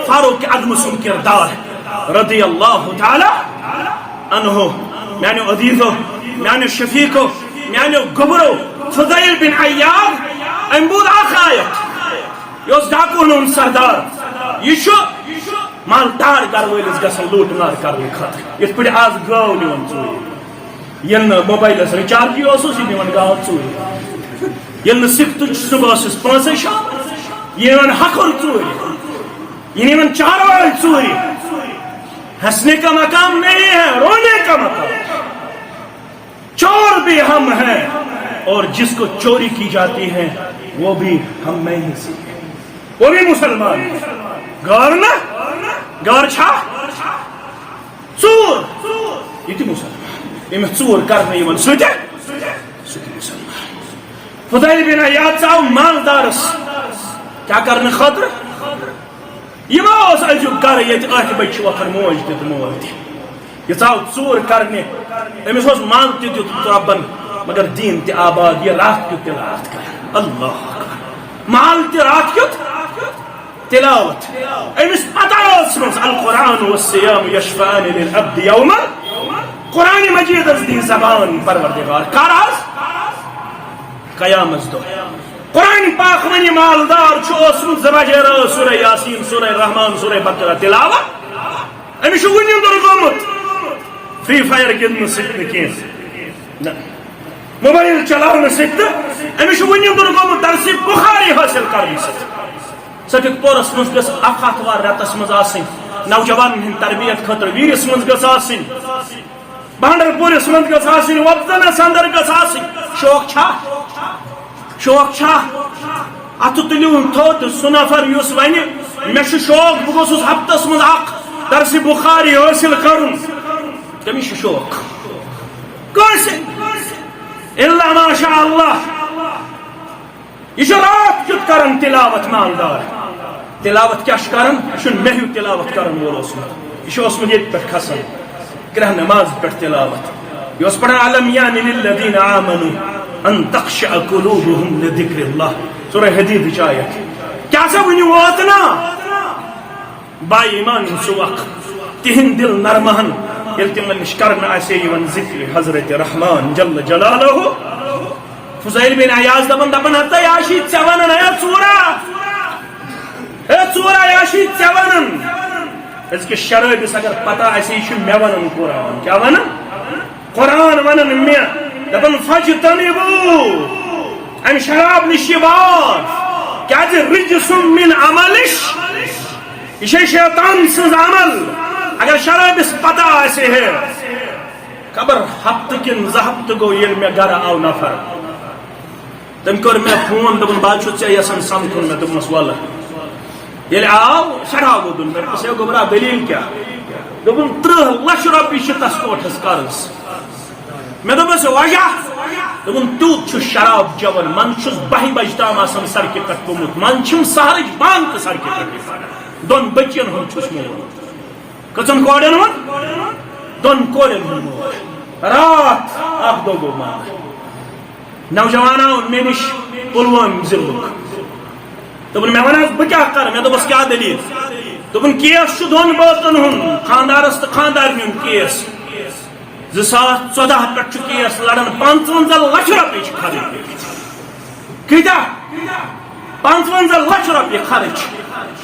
فاروق اعظم سُنٛد کردار رضی اللہ تعالیٰ عنہ. میانیو عزیزو میانیو شفیقو میانیو گوبرو فضیل بن عیاض أمۍ بوٗز اکھ آیت یہ اوس ڈاکوٗہن ہُنٛد سردار. یہ چھُ مالدار گرٕ وٲلِس گژھان لوٗٹ مار کرنہٕ خٲطرٕ یِتھ پٲٹھۍ آز گٲو نِوان ژوٗرِ ییٚلہِ نہٕ موبایلس رِچارجی اوسُس یہِ نِوان گاو ژوٗرِ ییٚلہِ نہٕ سِفتٕچ صبح ٲسٕس پانٛژے شام یہِ نِوان ہکھُر ژوٗرِ یہ نِوان چاروٲے ژوٗرِ. ہنسنے کا مقام نہیں ہے رونے کا مقام چور بھی ہم ہیں اور جس کو چوری کی جاتی ہے وہ بھی ہم میں ہی سے وہ بھی مسلمان. غور نا غور چھا ژوٗر یہ تہِ مسلمان ییٚمِس ژوٗر کرنہٕ یِوان سُہ تہِ مسلمان. فضیل بن عیاض ژاو مالدارس کیٛاہ کرنہٕ خٲطرٕ یہ أزیُک گرٕ ییٚتہِ أٹھ بجہِ چھِ وۄتھان موج تہِ تہٕ مول تہِ یہ ژاو ژوٗر کرنہِ أمِس اوس مال تہِ دیُتمُت رۄبن مگر دیٖن تہِ آباد یہ رات کیُتھ تلاوت کران اللہ اکبر مال تہِ رات کیُتھ تلاوت أمِس پتہ ٲسمٕژ القرآن والصيام يشفعان للعبد يوما قرآن مجیدس دی زبان پروردگار کر حظ قیامت دۄہ قرآن پاک ونہِ مالدار چھُ اوسمُت زٕ بجے رٲژ سورہ یاسین سورہ رحمان سورہ بقرہ تلاوت أمِس چھُ وٕنیُنٛدُر گوٚمُت فری فایر گِنٛدنہٕ سۭتۍ نہٕ کینٛہہ موبایل چلاونہٕ سۭتۍ تہٕ أمِس چھُ وٕنیُنٛدُر گوٚمُت درسِ بُخاری حٲصِل کرنہٕ سۭتۍ سٹھِک پورس منٛز گٔژھ اکھ آتھوار رٮ۪تس منٛز آسٕنۍ نوجوانن ہٕنٛدِ تربیت خٲطرٕ ویٖرِس منٛز گٔژھ آسٕنۍ بانڈر پوٗرِس منٛز گٔژھ آسٕنۍ وۄپزنس انٛدر گٔژھ آسٕنۍ شوق چھا شوق چھا اتھٕ تُلِوُن تھوٚد سُہ نفر یُس ونہِ مےٚ چھُ شوق بہٕ گوٚژھُس ہفتس منٛز اکھ درسِ بُخاری حٲصِل کرُن تٔمِس چھُ شوق کٲنٛسہِ الا ماشاء اللہ یہ چھُ رات کیُتھ کران تلاوت مالدار تلاوت کیاہ چھُ کران یہِ چھُنہٕ مےٚ ہیوٗ تلاوت کران وول اوسمُت یہِ چھُ اوسمُت ییٚتہِ پٮ۪ٹھ کھسان گرہ نماز پٮ۪ٹھ تلاوت یہِ اوس پران الم یعنی للذین آمنوا ان تخشع قلوبهم لذکر اللہ سورہ حدیدٕچ آیت کیاہ سا وٕنہِ ووت نا با ایمان سُہ وقت تِہنٛدۍ دل نرمہن ییٚلہِ تِمن نِش کرنہٕ آسہِ یِوان ذکر حضرت رحمان جل جلالہ فضیل بن عیاض دپان ہتا یہ چھی ژےٚ ونان اے ژوٗرا یہ چھی ژےٚ ونان أزکِس شرٲبِس اگر پتہ آسہِ یہِ چھُ مےٚ ونان قرآن کیاہ ونان قرآن ونان مےٚ دپان فجتنبوا امہِ شراب نِش یہِ باگ کیازِ رجس من عملش یہ چھے شیطان سٕنٛز عمل اگر شرٲبِس پتہ آسہِ ہے خبر ہفتہٕ کِنہٕ 2 ہفتہٕ گوٚو ییٚلہِ مےٚ گرٕ آو نفر تم کر میں فون دپن باد چھُ ژےٚ یژھان سمکھُن مےٚ دوٚپمَس وَلہٕ ییٚلہِ آو سٮ۪ٹھاہ گوٚدُن مےٚ دوٚپمَس ہے گوٚبرا دٔلیٖل کیٛاہ دوٚپُن 30 لچھ رۄپیہِ چھِ تس کوٹھس قرض مےٚ دوٚپمَس وجہ دوٚپُن تیوٗت چھُ شراب چٮ۪وان منٛزٕ چھُس 12 بجہِ تام آسان سڑکہِ پٮ۪ٹھ گوٚمُت منٛزٕ چھِم سہرٕچ بانہٕ تہِ سڑکہِ پٮ۪ٹھ 2 بٔچین ہُنٛد چھُس مول کٔژن کورٮ۪ن ہُنٛد 2 کورٮ۪ن ہُنٛد مول راتھ اکھ دۄہ گوٚو مار نوجوان آو مےٚ نِش پُلوٲمۍ ضلعُک دوٚپُن مےٚ وَن حظ بہٕ کیٛاہ کَرٕ مےٚ دوٚپُس کیٛاہ دٔلیٖل دوٚپُن کیس چھُ 2 بٲژن ہُنٛد خانٛدارس تہٕ خانٛدارنہِ ہُنٛد کیس 2014 پٮ۪ٹھ چھُ کیس لڑان 55 لچھ رۄپیہِ چھِ خرٕچ کۭتیاہ 55 لچھ رۄپیہِ خرٕچ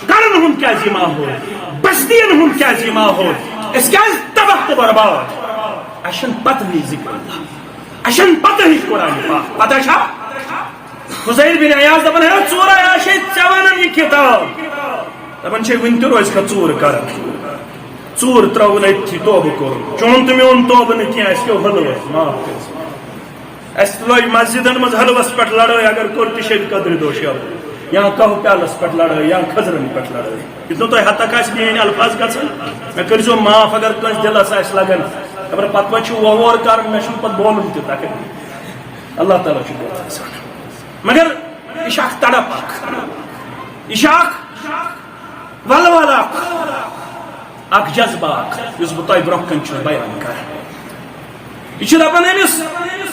گرن ہُنٛد کیازِ یہِ ماحول بستین ہُنٛد کیازِ یہِ ماحول أسۍ کیازِ تباہ تہٕ برباد اَسہِ چھنہٕ پتہٕے ذِکر اللہ اَسہِ چھنہٕ پتہٕے قرآن پاک پتہ چھا فضیل بن عیاض دپان ہے ژوٗرا یہ چھے ژےٚ ونان یہِ کِتاب دپان چھے وٕنہِ تہِ روزِ کھا ژوٗر کران ژوٗر ترٛٲوٕن أتھی توبہٕ کوٚر چون تہٕ میون توبہٕ نہٕ کینٛہہ اَسہِ پیوٚو حلوس معاف کٔرِتھ اَسہِ لٲج مسجدن منٛز حلوس پٮ۪ٹھ لڑٲے اگر کوٚر تہِ شیٚبہِ قدرِ دۄہ شب یا کہوٕ پیالس پٮ۪ٹھ لڑٲے یا خٔزرن پٮ۪ٹھ لڑٲے یُتھ نہٕ تۄہہِ حتک آسہِ میٲنۍ الفاظ گژھان مےٚ کٔرۍزیو معاف اگر کٲنٛسہِ دِلس آسہِ لگان خبر پتہٕ ما چھُ وۄور کرُن مےٚ چھُنہٕ پتہٕ بولُن تہِ تکلیٖف اللہ تعالیٰ چھُ بہتر آسان مگر یہِ چھِ اکھ تڑپ اکھ یہِ چھِ اکھ ولولہٕ اکھ جذبہٕ اکھ یُس بہٕ تۄہہِ برونٛہہ کنہِ چھُس بیان کران یہِ چھُ دپان أمِس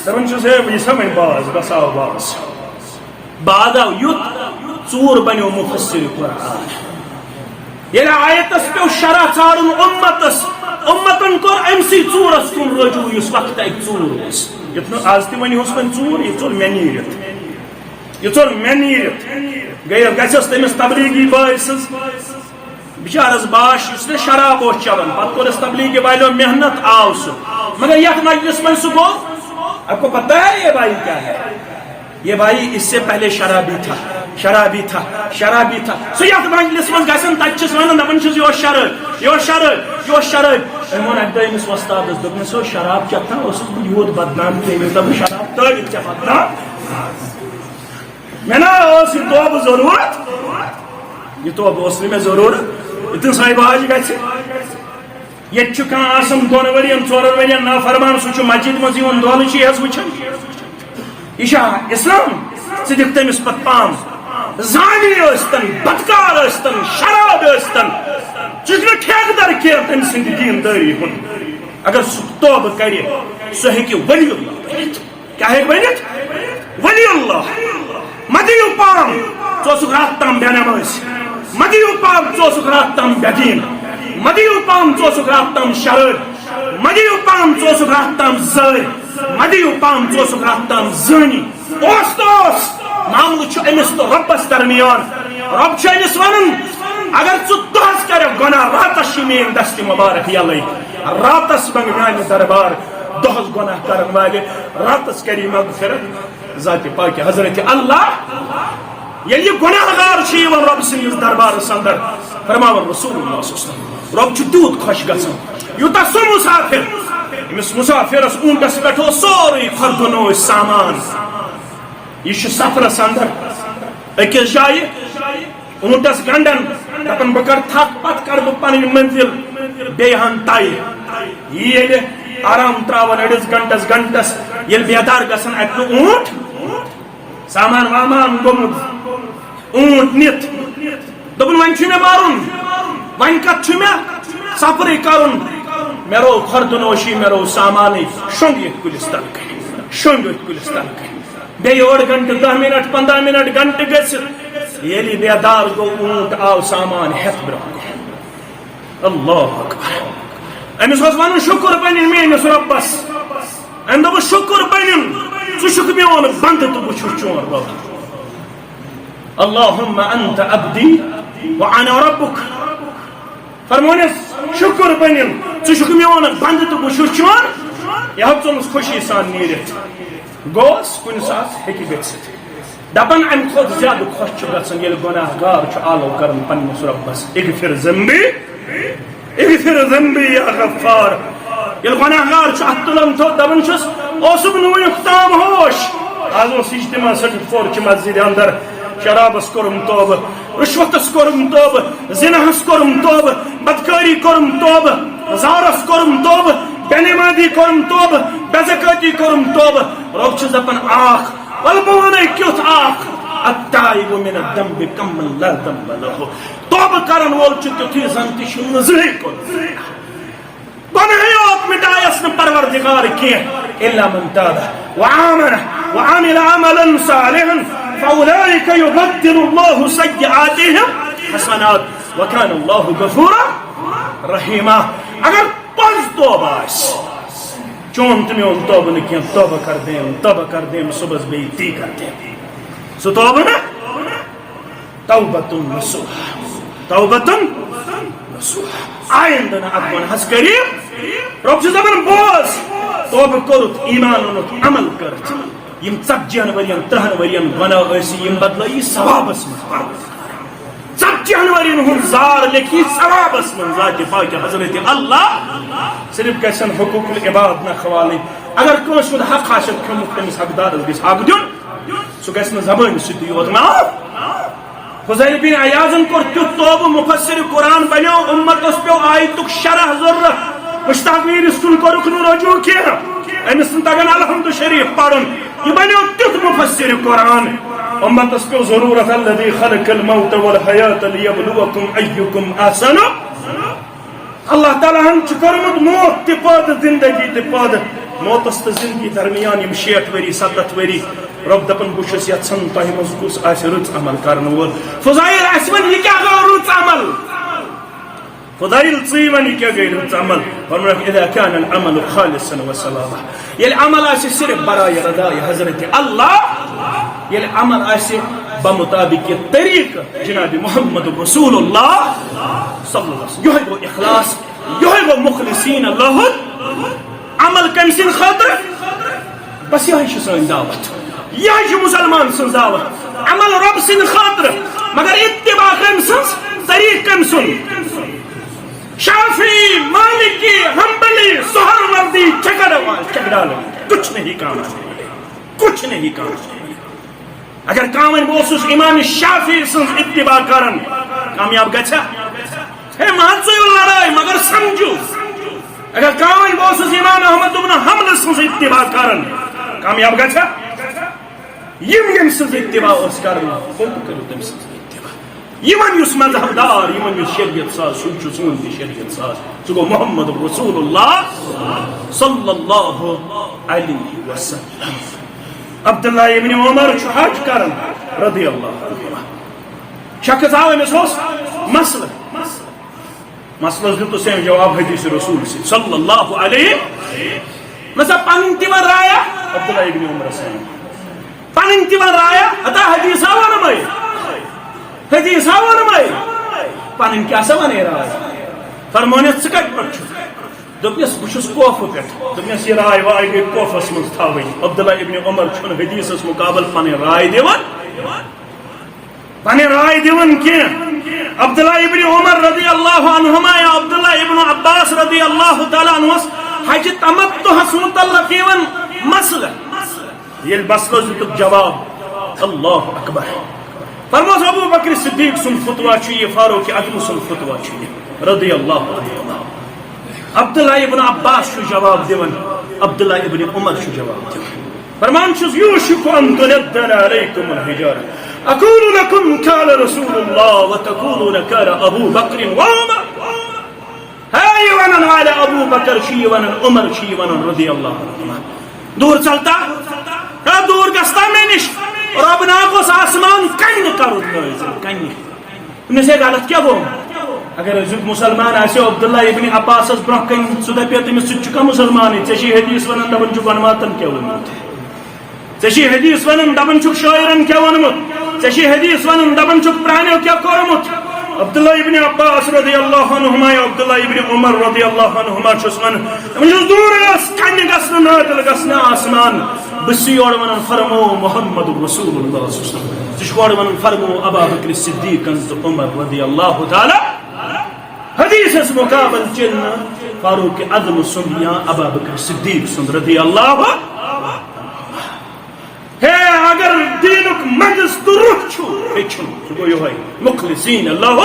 دپان چھُس ہے یہِ سمجھ باز بس آو باز بعد آو یُتھ ژوٗر بنیو مُفسِر قرآن ییٚلہِ آیتس پیوٚو شرح ژھانڈُن اُمتن کوٚر أمسٕے ژوٗرس کُن رجوٗع یُس وقتہٕ اکہِ ژوٗر اوس یُتھ نہٕ آز تہِ وۄنۍ اوس وۄنۍ ژوٗر یہِ ژوٚل مےٚ نیٖرِتھ گژھٮ۪س تٔمِس تبلیٖغی بٲے سٕنٛز بِچارس باش یُس نہٕ شراب اوس چٮ۪وان پتہٕ کوٚرُس تبلیٖغی والیو محنت آو سُہ مگر یتھ مجلس منٛز سُہ گوٚو آپ کو پتہ ہے یہ بھائی کیا ہے یہ بھائی اس سے پہلے شرابی تھا سُہ یتھ مجلس منٛز گژھان تتہِ چھِس ونان دپان چھِس یہِ اوس شرٲبۍ أمۍ ووٚن اکہِ دۄہ أمِس وۄستادس دوٚپنس ہو شراب چٮ۪تھ اوسُس بہٕ یوٗت بدنام تٔمِس دوٚپ شراب تٲرِتھ ژےٚ بدنام مےٚ نا ٲس یہِ توبہٕ ضروٗرت یہِ توبہٕ اوس نہٕ مےٚ ضروٗرت یہِ تہٕ باج گژھِ ییٚتہِ چھُ کانٛہہ آسان 2 ؤرین 4 ؤرین نافرمان سُہ چھُ مسجد منٛز یِوان دولہٕ چھِ حظ وٕچھان یہِ چھا اسلام ژٕ دِکھ تٔمِس پتہٕ پام زانی ٲسۍتن بدکار ٲسۍتن شراب ٲسۍتن ژٕ چھُکھ نہٕ ٹھیکہٕ در کینٛہہ تٔمۍ سٕنٛدِ دیندٲری ہُنٛد اگر سُہ توبہٕ کرِ سُہ ہیٚکہِ ولی اللہ بٔنِتھ کیٛاہ ہیٚکہِ بٔنِتھ ولی اللہ مہ دِیِو پام ژٕ اوسُکھ راتھ تام بے نمٲزی مہ دِیِو پام ژٕ اوسُکھ راتھ تام بے دیٖن مہ دِیِو پام ژٕ اوسُکھ راتھ تام شرٲرۍ مہ دِیِو پام ژٕ اوسُکھ راتھ تام زٲرۍ مہ دِیِو پام ژٕ اوسُکھ راتھ تام زٲنی اوس تہٕ اوس معاملہٕ چھُ أمِس تہٕ رۄبس درمیان رۄب چھُ أمِس ونان اگر ژٕ دۄہس کرکھ گۄناہ راتس چھِ میٲنۍ دستہِ مُبارک یلے راتس منٛگہِ میانہِ دربار دۄہس گۄناہ کرن والہِ راتس کری مغفرت ذاتِ پاکہِ حضرت اللہ ییٚلہِ یہِ گۄناہ گار چھُ یِوان رۄب سٕنٛدِس دربارس اندر فرماوان رسول اللہ صلی اللہ علیہ وسلم رۄب چھُ تیوٗت خۄش گژھان یوٗتاہ سُہ مُسافِر أمِس مُسافِرس اوٗنٹس پٮ۪ٹھ اوس سورُے خۄردُنوے سامان یہ سفرس اندر أکِس جایہِ اوٗنٹس گنڈن دپان بہٕ کر تھک پتہٕ کر بہٕ پنٕنۍ منزل بیٚیہِ ہن طے یہِ ییٚلہِ آرام تراوان أڑِس گنٹس ییٚلہِ بیدار گژھان اَتہِ نہٕ اوٗنٹ سامان وامان گوٚمُت اوٗنٹ نِتھ دوٚپُن وۄنۍ چھُ مےٚ مرُن وۄنۍ کتھ چھُ مےٚ سفرٕے کرُن مےٚ رو خۄردُنوشی مےٚ رو سامانٕے شۄنٛگ یتھ کُلِس تل کنہِ شۄنٛگ یتھ کُلِس تل کنہِ بیٚیہِ اوٚڑ گنٹہٕ 10 منٹ 15 منٹ گنٹہٕ گٔژھِتھ ییٚلہِ بیدار گوٚو اوٗنٹ آو سامان ہٮ۪تھ برٛونٛہہ اللہ اکبر أمِس اوس ونُن شُکر پننِس میٲنِس رۄبس أمۍ دوٚپُس شُکر پنُن ژٕ چھُکھ میون بنٛدٕ تہٕ بہٕ چھُس چون رۄب اللہُمہ انت عبدی وانا ربک فرمونس شُکر پنُن ژٕ چھُکھ میون بنٛدٕ تہٕ بہٕ چھُس چون یہِ ہیوٚک ژٕ خوشی سان نیٖرِتھ گوس کُنہِ ساتہٕ ہیٚکہِ گٔژھِتھ دپان امہِ کھۄتہٕ زیادٕ خۄش چھُ گژھان ییٚلہِ گۄناہ گار چھُ آلو کران پننِس رۄبس اغفر ذنبی اغفر ذنبی یا غفار ییٚلہِ گۄناہ گار چھُ اتھ تُلان تھوٚد دپان چھُس اوسُکھ نہٕ وُنیُک تام ہوش آز اوس اجتماع 64 چہِ مسجدِ اندر شرابس کوٚرُم توبہٕ رُشوتس کوٚرُم توبہٕ زِناہس کوٚرُم توبہٕ بدکٲری کوٚرُم توبہٕ زارس کوٚرُم توبہٕ بے نمازی کوٚرُم توبہٕ بے زکٲتی کوٚرُم توبہٕ رۄب چھُس دپان اکھ وَلہٕ بہٕ وَنَے کیُتھ اکھ التائب من الذنب کمن لا ذنب له توبہٕ کرن وول چھُ تیُتھُے زن تہِ چھُنہٕ نہٕ زٕہٕنۍ کوٚرمُت گۄناہٕے یوت مٹایس نہٕ پروردگار کینٛہہ الا من تاب وآمن وعمل عملا صالحا فاولئک یبدل اللہ سیئاتہم حسنات وکان اللہ غفورا رحیما اگر پوٚز توبہٕ آسہِ چون تہٕ میون توبہٕ نہٕ کینٛہہ توبہٕ کر دیم صبحس بیٚیہِ تی کر دیم سُہ توبہٕ نہٕ توبتن نصوح آیندٕ نہٕ اتھ گۄناہس کٔرِو رۄب چھُ دپان بوز توبہٕ کوٚرُتھ ایمان اوٚنُتھ عمل کٔرِتھ یِم 40 ؤرین 30 ؤرین گۄناہ ٲسی یِم بدلٲیی ثوابس منٛز 40 ؤرین ہُنٛد زار لیکھی ثوابس منٛز ذاتِ پاکہِ حضرت اللہ صرف گژھن حقوق العباد نہ کھوالٕنۍ اگر کٲنٛسہِ ہُنٛد حق آسٮ۪کھ کھیوٚمُت تٔمِس حقدارس گژھِ حق دیُن سُہ گژھِ نہٕ زبٲنۍ سۭتی یوت معاف فضیل بن عیاضن کوٚر تیُتھ توبہٕ مُفسِرِ قرآن بنیو اُمتس پیوٚو آیتُک شرح ضروٗرت مشتاق میٖرِس کُن کوٚرُکھ نہٕ رجوع کینٛہہ أمِس نہٕ تگان الحمدُ شریٖف پرُن یہِ بنیو تیُتھ مُفسِرِ قرآن اُمتس پیوٚو ضروٗرت الذی خلق الموت والحیات لیبلوکم ایکم احسن اللہ تعالیٰ ہن چھُ کوٚرمُت موت تہِ پٲدٕ زندگی تہِ پٲدٕ موتس تہٕ زندگی درمیان یِم 60 ؤری 70 ؤری رۄب دپان بہٕ چھُس یژھان تۄہہِ منٛز کُس آسہِ رٕژ عمل کرن وول فضایل آسہِ وۄنۍ یہِ کیٛاہ گوٚو رٕژ عمل فضایل ژٕے وۄنۍ یہِ کیٛاہ گٔے رٕژ عمل فرمونکھ اذا كان العمل خالصا وصوابا ییٚلہِ عمل آسہِ صرف برایہِ رضایہِ حضرت اللہ ییٚلہِ عمل آسہِ بمطابق یہِ طریقہٕ جناب محمد رسول اللہ صلی اللہ علیہ وسلم یِہوٚے گوٚو اخلاص یِہوٚے گوٚو مخلصیٖن لہُ عمل کٔمۍ سٕنٛدِ خٲطرٕ بس یِہوٚے چھِ سٲنۍ دعوت یِہوٚے چھِ مُسلمان سٕنٛز دعوت عمل رۄب سٕنٛدِ خٲطرٕ مگر اتباع کٔمۍ سٕنٛز طریٖقہٕ کٔمۍ سُنٛد شافعی مالکی حنبلی سہروردی چک ڈالو کچھ نہیں کام کچھ نہیں کام اگر کام بہٕ اوسُس امام شافعی سٕنٛز اتباع کران کامیاب گژھیا ہے مان ژٕ لڑٲے مگر سمجھو اگر کام بہٕ اوسُس امام احمد بن حنبل سٕنٛز اتباع کران کامیاب گژھیا یم سز اتباع اس کرنا کرو تم سز اتباع یمن یس مذہب دار یمن یس شریعت ساز سہ سون تہ شریعت ساز سہ گو محمد رسول اللہ صلی اللہ علیہ وسلم. عبداللہ ابن عمر حج کرن رضی اللہ عنہ. شخص آو امس مسئلہ مسئلہ دیت سیم جواب حدیث رسول صلی اللہ علیہ مثلا پن تمہ رایا عبداللہ ابن عمر سیم پن تمہ رایا اتا حدیث آو نمائی حدیث آو نمائی پن کیا سا ونے رایا فرمونے ث کت پہ دپنس بہس کوفہ پہ دپنس یہ رائے وائے گئی کوفس من تھوین. عبداللہ ابن عمر چھن حدیثس مقابل پن رائے دیون پن رائے دیون کی. عبداللہ ابن عمر رضی اللہ عنہما یا عبداللہ ابن عباس رضی اللہ تعالی عنہس حج تمتعس متعلق یون مسئلہ یل مسئلہ دیتک جواب اللہ اکبر. فرموس ابو بکر صدیق سن فتوہ چھ یہ فاروق اعظم سن فتوہ چھ یہ رضی اللہ عنہ. عبداللہ ابن عباس شو جواب دیون عبداللہ ابن عمر شو جواب دیون فرمان چھس یوشک ان تنزل علیکم الحجارہ اقول لکم قال رسول اللہ وتقولون قال ابو بکر وعمر. ہے ونن علی ابو بکر شی ونن عمر شی ونن رضی اللہ عنہ. دور چلتا دور گستا میں نش رب ناگوس آسمان کن کرو کن انہیں سے غلط کیا وہ اگر زد مسلمان آسے عبداللہ ابن عباس برہ کن سہ دپیا تمس چکا مسلمان ژے حدیث ونان دپان چھک ونماتن کیا ونمت ژے حدیث ونان دپان چھک شاعرن کیا ونمت ژے حدیث ونان دپان چھک پرانیو کیا کورمت. عبداللہ ابن عباس رضی اللہ عنہما یا عبداللہ ابن عمر رضی اللہ عنہما چھس ون چھس دور گس کن گسن نادل گسن آسمان بس یور ونان فرمو محمد رسول اللہ صلی اللہ علیہ وسلم ژٕ ونان فرمو ابا بکر صدیق عمر رضی اللہ تعالی حدیث اس مقابل چلنا فاروق اعظم سن یا ابا بکر صدیق سن رضی اللہ ہے. اگر دینک مدس تو رخ چھو ہچن گو یہ مخلصین اللہ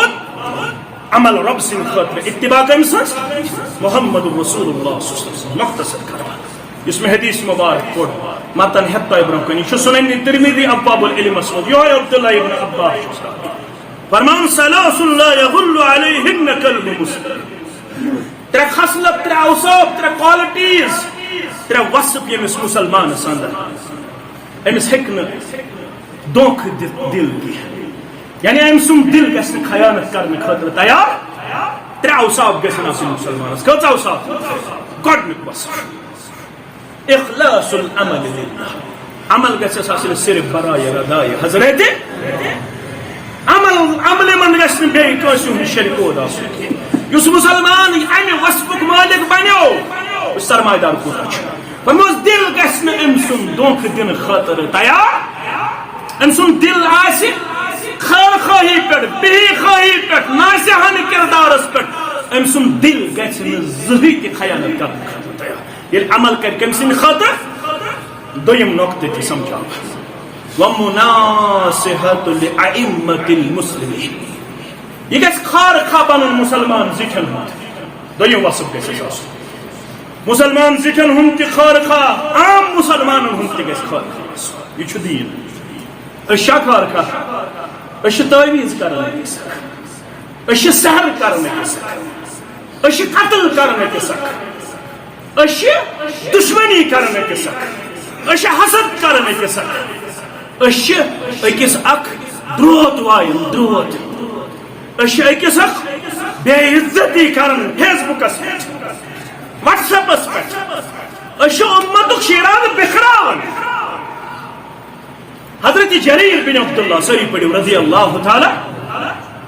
عمل رب سن خاطر اتباع کم سن محمد رسول اللہ صلی اللہ علیہ وسلم مختصر کروا اس میں حدیث مبارک پڑھ متن ہتا ابراہیم کنی چھ سنن ترمذی ابواب العلم مسعود یہ عبداللہ ابن عباس فرمان ثلاث لا يغل عليهن قلب مسلم. ترے خصلت ترے اوصاف ترے کوالٹیز ترے وصف یمس مسلمان اندر امس ہیکن دھوکہ دل کی یعنی ام سن دل گژھِ خیانت کرنے خاطر تیار. ترے اوصاف گژھن آسٕنۍ مسلمانس. کٔژ اوصاف؟ گۄڈنیُک وصف اخلاص العمل للہ. عمل گژھٮ۪س آسٕنۍ صرف برائے رضائے حضرت عمل من گژھِ نہٕ بیٚیہِ کٲنٛسہِ ہُنٛد شریکود آسُن. یُس مسلمان امہِ وصفُک مٲلِک بنیو سرمایہ دار کوٗتاہ چھُ فرموس دل گژھِ نہٕ أمۍ سُنٛد دھوکہٕ دِنہٕ خٲطرٕ تیار. أمۍ سُنٛد دل آسہِ خیر خواہی پٮ۪ٹھ بے خواہی پٮ۪ٹھ ناصحانہ کردارس پٮ۪ٹھ أمۍ سُنٛد دل گژھِ نہٕ زٕہٕنۍ تہِ خیانت کرنہٕ خٲطرٕ تیار. ییٚلہِ عمل کرِ کٔمۍ سٕنٛدِ خٲطرٕ دوٚیِم نۄقطہٕ تہِ سمجھاو ومناصحت لأئمة المسلمین. یہ گژھِ خار خواہ بنُن مسلمان زِٹھٮ۪ن ہُنٛد. دوٚیِم وصف گژھٮ۪س آسُن مسلمان زِٹھٮ۪ن ہُنٛد تہِ خار خواہ عام مسلمانن ہُنٛد تہِ گژھِ خار خواہ آسُن. یہ چھُ دیٖن. أسۍ چھا خار خواہ؟ أسۍ چھِ تعویٖز کران أکِس اکھ أسۍ چھِ سحر کران أکِس اکھ أسۍ چھِ قتل کران أکِس اکھ أسۍ چھِ دشمنی کران أکِس اکھ أسۍ چھِ حسد کران أکِس اکھ أسۍ چھِ أکِس اکھ درٛوت وایان درٛوت أسۍ چھِ أکِس اکھ بے عزتی کران فیس بُکس پٮ۪ٹھ واٹس ایپس پٮ۪ٹھ أسۍ چھِ اُمتُک شیرانہٕ بِکھراوان. حضرت جریر بن عبداللہ سٲری پٔرِو رضی اللہ تعالی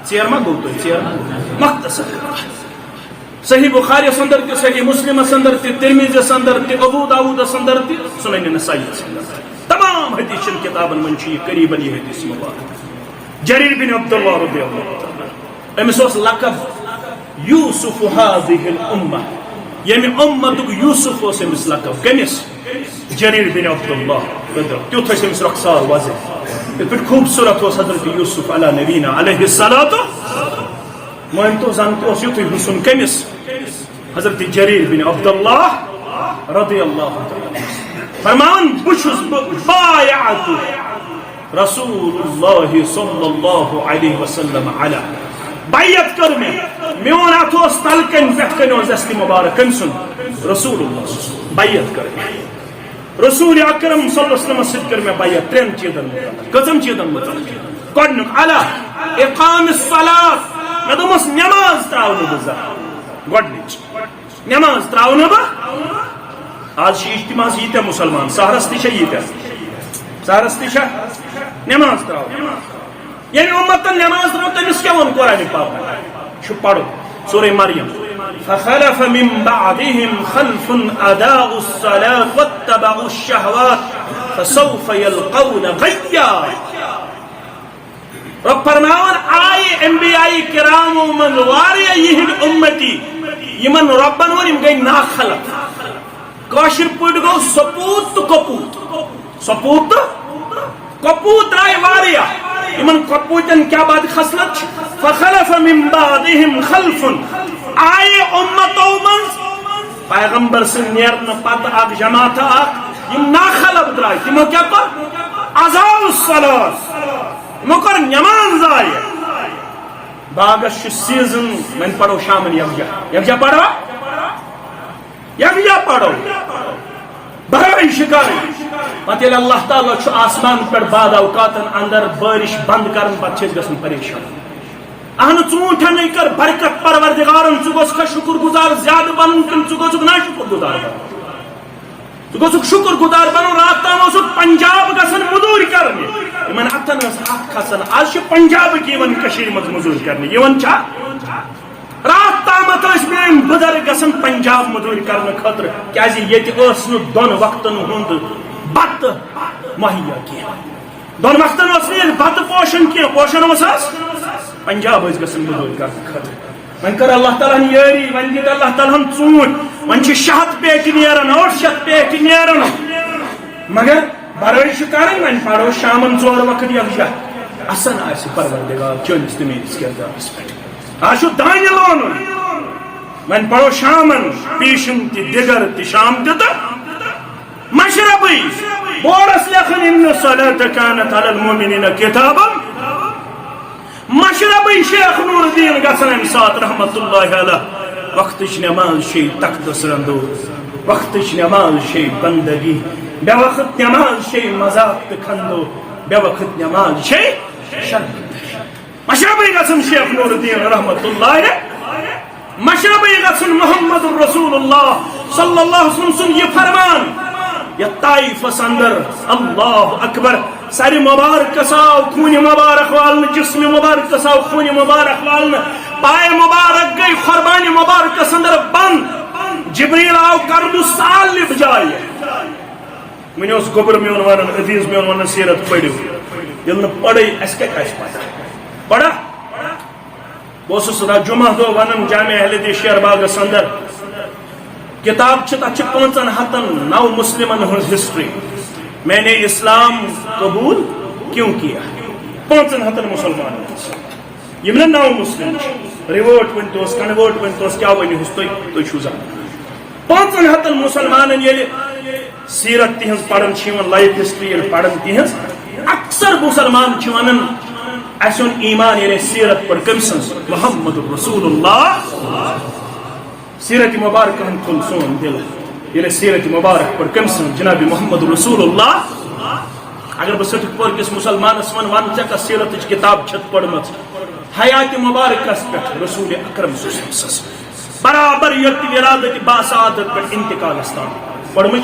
ژیر ما گوٚو تۄہہِ ژیر مختصر صحیح بخاریس اندر تہِ صحیح مسلمس اندر تہِ ترمذیس اندر تہِ ابو داؤدس اندر تہِ سنن نسائیس اندر تمام حدیثن کتابن من چھُ یہ قریباً یہ حدیث مبارک. جریر بن عبداللہ رضی اللہ تعالی امس اوس لقب یوسف هذه الامہ ییٚمہِ اُمتُک یوسف اوس امس لقب. کٔمِس؟ جریر بن عبداللہ. تیُتھ ٲسۍ أمِس رۄخسار وضع یِتھ پٲٹھۍ خوٗبصوٗرت اوس حضرت یوسف علی نبینا علیہ الصلاۃ مٲنتو زن تہِ اوس یُتھُے حُسن کٔمِس؟ حضرت جریر بن عبداللہ رضی اللہ تعالی فرمان بہٕ چھُس بایعت رسول اللہ صلی اللہ علیہ وسلم علی بیعت کر میون اتھ اس تلکن پہ کن دست مبارک کم سن رسول اللہ بیعت کر رسول اکرم صلی اللہ علیہ وسلم سۭتۍ کر مےٚ بیعت ترٛٮ۪ن چیٖزن متعلق کٔژن چیٖزن متعلق گۄڈنیُک علی اقام الصلاۃ مےٚ دوٚپمس نٮ۪ماز ترٛاو نہٕ بہٕ زانٛہہ گۄڈنِچ نٮ۪ماز ترٛاو نہٕ بہٕ آز چھِ اجتماعس ییٖتیٛاہ مُسلمان سہرس تہِ چھا ییٖتیٛاہ سہرس تہِ چھا نٮ۪ماز ترٛاو ییٚمہِ اُمتن نٮ۪ماز ترٛٲو تٔمِس کیٛاہ ووٚن قرآنِ پاک چھُ پرُن سورہ مریم فخلف من بعدهم خلف اداؤوا الصلاة واتبعوا الشهوات فسوف يلقون غيا رب فرماون آئے انبیاء کرامو من واریا یہن امتی یمن ربن ون یم گئی ناخلق کاشر پٹ گو سپوت تو کپوت سپوت کپوت رائے واریا یمن کپوتن کیا بات خصلت فخلف من بعدهم خلف آئے امتو من پیغمبر سے نیرن پت اک جماعت اک یم ناخلق درائے تمو کیا کر اضاعوا الصلاۃ مکر نماز آئے باغش سیزن من پڑھو شامن یکجا پڑھو یکجا پڑھو بہرحال شکاری پتہ اللہ تعالیٰ چھو آسمان پر بعد اوقاتن اندر بارش بند کرن پتہ گژھن پریشان اہن ژوٗنٛٹھن نٔے کر برکت پروردگارن ژٕ گوٚژھ شکر گزار زیادٕ بنُن کِنہٕ ژٕ گوٚژھُکھ نا شکر گزار بنُن ژٕ گوٚژھُکھ شکر گزار بنُن رات تام اوسُکھ پنجاب گژھن موٚزوٗرۍ کرنہِ یمن اتھن ٲس اتھ کھسان آز چھِ پنجابٕکۍ یِوان کٔشیٖرِ منٛز موٚزوٗرۍ کرنہِ یِوان چھا رات تامتھ ٲسۍ میٲنۍ بُزرگ گژھان پنجاب موٚزوٗرۍ کرنہٕ خٲطرٕ کیازِ ییٚتہِ ٲس نہٕ دۄن وقتن ہُنٛد بتہٕ مہیا کینٛہہ دۄن وقتن اوس نہٕ ییٚتہِ بتہٕ پوشن کینٛہہ پوشن اوس پنجاب ٲسۍ گژھان موٚزوٗرۍ کرنہٕ خٲطرٕ وۄنۍ کٔر اللہ تعالیٰ ہن یٲری وۄنۍ دِتۍ اللہ تعالیٰ ہن ژوٗنٛٹھۍ وۄنۍ چھِ 600 پیٹہِ نیران 800 پیٹہِ نیران مگر برٲے چھِ کرٕنۍ وۄنۍ پرو شامن 4 وقت یکجا اصل آسہِ پروردگار چٲنِس تہٕ میٲنِس کردارس پٮ۪ٹھ آز چھُ دانہِ لونُن وۄنۍ پرو شامن پیٖشِم تہِ دِگر تہِ شام تہِ تہٕ مشربٕے بورس لیکھن ان الصلاة كانت على المؤمنين کتابا مشربٕے شیخ نور الدین گژھن امہِ ساتہٕ رحمت اللہ علیہ وقتٕچ نٮ۪ماز چھے تختس رنٛدو وقتٕچ نٮ۪ماز چھے بندگی بے وقت نماز چھے مذاق تہ کھندو بے وقت نماز چھے شرمندگی مشربے گژھن شیخ نور الدین رحمت اللہ مشربے گژھن محمد رسول اللہ صلی اللہ علیہ وسلم سن یہ فرمان یا طائفس اندر اللہ اکبر سر مبارک آو خون مبارک والن جسم مبارک آو خون مبارک والن پائے مبارک گئی قربانی مبارک اندر بند جبریل آو کرد سالب جائے من اس گوبر میون ونن عزیز میون ونن سیرت پڑھو یل نہ پڑھے اس کیا پتہ پڑھا بہت سا جمعہ دو ونن جامع اہل حدیث شیر باغس اندر کتاب تک 509 مسلمن ہز ہسٹری میں نے اسلام قبول کیوں کیا 500 مسلمان یم 9 مسلم ریورٹ ون توس کنورٹ ون توس کیا ونی ہس تو چھو زان 500 مسلمان یل سیرت تہذ پڑھن لائف ہسٹری پڑھن تہذ اکثر مسلمان ونان اسن ایمان یعنی سیرت پر کم سن محمد رسول اللہ سیرت مبارک ہم کھل سون دل یعنی سیرت مبارک پر کم سن جناب محمد رسول اللہ اگر بس سٹک پور کس مسلمان ون ون چکا سیرت کتاب چھت پڑھمت حیات مبارک پہ رسول اکرم صلی اللہ علیہ وسلم برابر یت ولادت باسعادت پہ انتقال استان پڑھم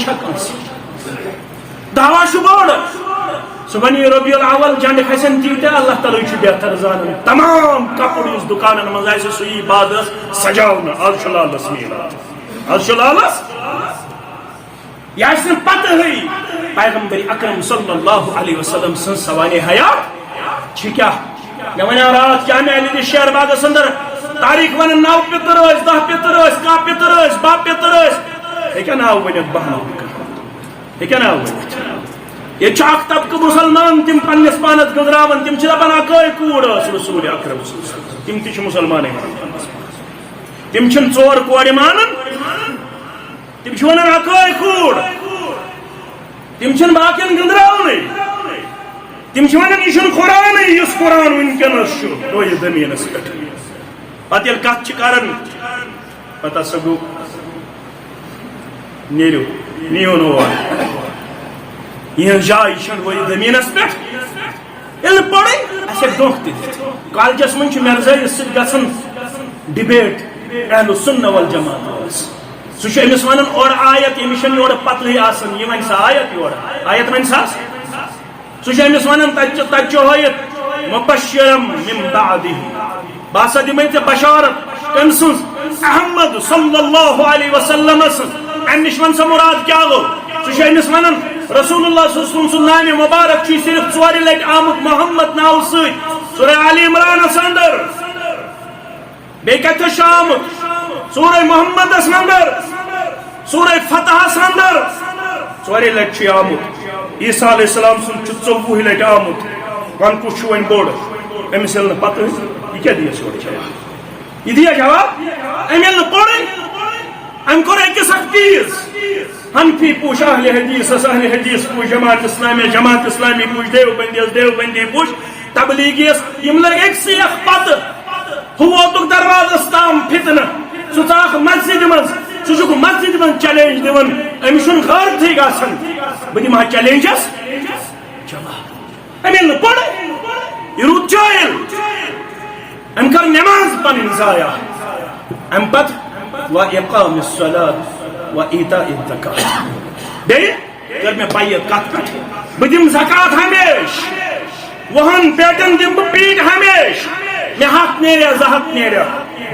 دعوا بوڑ صبح ربیع الاول جنڈ کھسن تیتہ اللہ تعالیٰ بہتر زان تمام کپڑ اس دکانن مز سی بعد سجاؤن آج لالس میلاد آج لالس یہ پتہ پیغمبر اکرم صلی اللہ علیہ وسلم سن سوانح حیات کیا میں ونیا رات کیا میں علی شہر باغس اندر تاریخ ون 9 پتر 10 پتر 10 پتر 12 پتر یہ کیا ناو ونت بہن یہ کیا ناو ونت یہ چاک طبقہ مسلمان تم پنس پانت گزراون تم دپان اکے کوڑ رسول اکرم تم تہ مسلمان تم 4 کور مانن تم ونان اکے کوڑ تم باقین گندراون تم ونان یہ قرآن اس قرآن ونکس روی زمینس پہ پتہ یل کت کران پتہ سا گو نیرو نیون اور یہ جائے روی زمینس پہ یل پڑے اس دھوکہ دت کالجس من مرزائیس ست گژھان ڈبیٹ اہل السنہ والجماعت سہ امس ونان اور آیت امس یور پتلے آسان یہ ون سا آیت یور آیت ون سا سہ امس ونان تت ہائت مبشرم من بعدہ باسا دمے ژے بشارت کم سن احمد صلی اللہ علیہ وسلم سن ام نش ون سا مراد کیا گو سہ امس ونان رسول اللہ صلی اللہ علیہ وسلم نام مبارک چھ صرف ژور لٹ آمت محمد ناو ست سورہ آل عمران اندر بی کتس آمت سورہ محمد اندر سورہ فتح اندر ژور لٹ آمت عیسیٰ علیہ السلام سن 14 لٹ آمت ون کس ون بوڑ امس یل پتہ یہ کیا دیا سور جواب یہ دیا جواب ام یل پڑے ام کور اکس اخ چیز حنفی پوچھ اہل حدیث اہل حدیث پوچھ جماعت اسلامی پوچھ دیوبندی پوچھ تبلیغیس یم لگ اکسی اخ پتہ ہوتک دروازس تام فتن سہ مسجد من سہ مسجد من چیلنج دان امس غیرت گھان بہ دما چیلنجس جواب ام یل پڑے یہ رود جاہل ام کر نماز پن ضائع ام پتہ وَإِقَامِ الصَّلَاةِ وَإِيتَاءِ الزَّكَاةِ بیٚیہِ کٔر مےٚ بیعت کتھ پٮ۪ٹھ بہٕ دِمہٕ زکات ہمیش 20 پیٹن دِمہٕ بہٕ پیٖٹ ہمیش مےٚ 100 نیریا 200 نیریا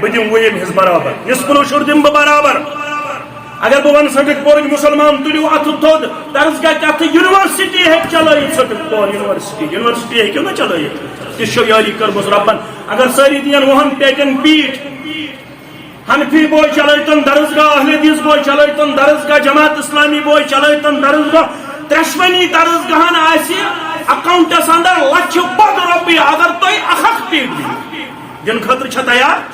بہٕ دِمہٕ وُہِم ہِنٛز برابر نصف العشر دِمہٕ بہٕ برابر اگر بہٕ ونہٕ سٹک پورٕکۍ مُسلمان تُلِو اَتھٕ تھوٚد درسگاہ کتھ یونیورسٹی ہیٚکہِ چلٲیِتھ سٹک پور یونیورسٹی ہیٚکِو نا چلٲیِتھ تہِ چھو یٲری کٔرمٕژ رۄبن اگر سٲری دِین 20 پیٹن پیٖٹ حنفی بوے چلٲیتن درسگاہ اہل حدیث بوے چلٲیتن درسگاہ جماعت اسلامی بوے چلٲیتن درسگاہ ترشونی درسگاہن آسہِ اکاؤنٹس اندر لچھ بد رۄپیہِ اگر تُہۍ اکھ پیٖٹ دِنہٕ خٲطرٕ چھا تیار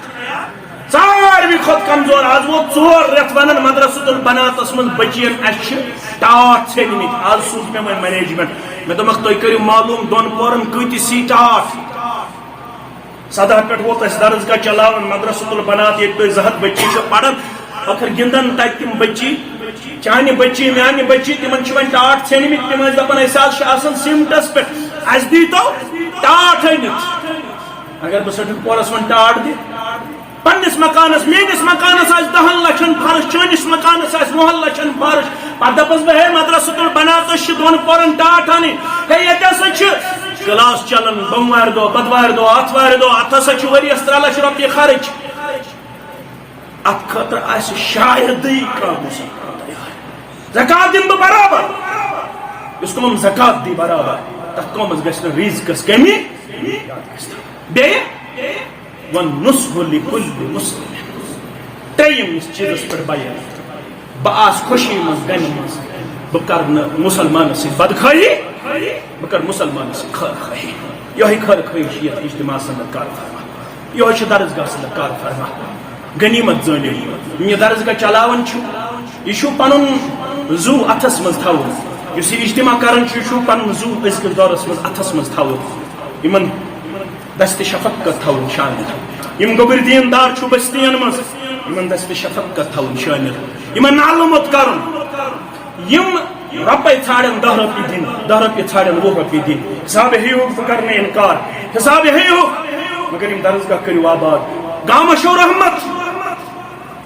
ساروی کھۄتہٕ کمزور آز ووت 4 رٮ۪تھ ونان مدرسۃ البناتس منٛز بچین اسہِ چھِ ٹاٹھ ژھیٚنمٕتۍ آز سوٗز مےٚ وۄنۍ مینیجمنٹ مےٚ دوٚپمکھ تُہۍ کٔرِو معلوٗم 2 پورن کۭتِس سی ٹاٹھ 17 پہ ووت اس درسگاہ چلاون مدرسۃ البنات یہ 200 بچی پڑھن آخر گندن تک تم بچی چانہ بچی میانہ بچی تمن ون ٹاٹھ ژھیٚنمٕتۍ تم دپان آسان سیمٹس پہ اس دیتو ٹاٹھ أنِتھ اگر بہ سٹک پورس ون ٹاٹھ دِ پنس مکانس میٲنس مکانس آس 10 لچھن فرش چٲنس مکانس آس 9 لچھن فرش پتہ دپس بہ ہے مدرسۃ البناتس 2 پورن ٹاٹھ انٕنۍ ہے ییٚتہِ ہسا چھِ کلاس چلان بوموار دہ بدوار دہ اتوار دہ ات ہسا ورس 3 لچھ رۄپیہِ خرچ ات خاطر آسہِ شایدٕے کانٛہہ مسلمان تیار زکات دِمہٕ بہٕ برابر یُس قوم زکات دی برابر تتھ قومس گژھِ نہٕ رزقس کمی بیٚیہِ وَالنُصْحُ لِكُلِّ مُسْلِمٍ 3 چیزس پٮ۪ٹھ بیان بہٕ آس خوشی منٛز غمی منٛز بہٕ کرٕ نہٕ مُسلمانس سۭتۍ بدخٲہی بہٕ کرٕ مُسلمانس سۭتۍ خٲر خٲہی یہے خٲر خٲہی چھِ یتھ اجتماع اندر کار فرما یہے چھُ درسگاہس اندر کار فرما غنیمت زٲنِو یہ درسگاہ چلاوان چھُ یہ چھُ پنُن زو اتھس منٛز تھاوُن یُس یہ اجتماع کران چھُ یہِ چھُ پنُن زو أزکِس دورس منٛز اتھس منٛز تھاوُن یمن دست شفقت تھاوُن شامل یم گوبر دیندار چھُ بستین منٛز یمن دست شفقت تھاوُن شامل یمن معلومات کرُن یم رۄپے ژھانڈن 10 رۄپیہِ دِنۍ 10 رۄپیہِ ژھانڈن 20 رۄپیہِ دِنۍ حساب ہیٚیوُکھ بہٕ کرٕ نہٕ انکار حساب ہیٚیوُکھ مگر یم درسگاہ کٔرِو آباد گامس چھو رحمت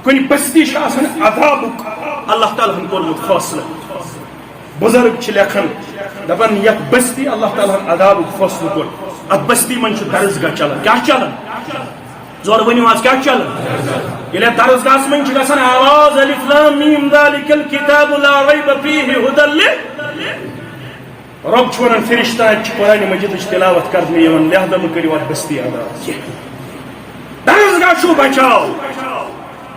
کُنہِ بستی چھُ آسان عذابُک اللہ تعالیٰ ہن کوٚرمُت فٲصلہٕ بزرگ چھِ لیکھان دپان یتھ بستی اللہ تعالیٰ ہن عذابُک فٲصلہٕ کوٚر ات بستی منٛز چھُ درسگاہ چلان کیاہ چلان زور ؤنِو آز کیاہ چلان ییٚلہِ درسگاہس منٛز چھِ گژھان آواز الف لام میم ذالک الکتاب لا ریب فیہ ھدی رب چھُ ونان فرشتہٕ اتہِ چھِ قرآنِ مجیدٕچ تلاوت کرنہٕ یِوان لہذا مہٕ کٔرِو اتھ بستی آباد کینٛہہ درسگاہ چھُ بچاو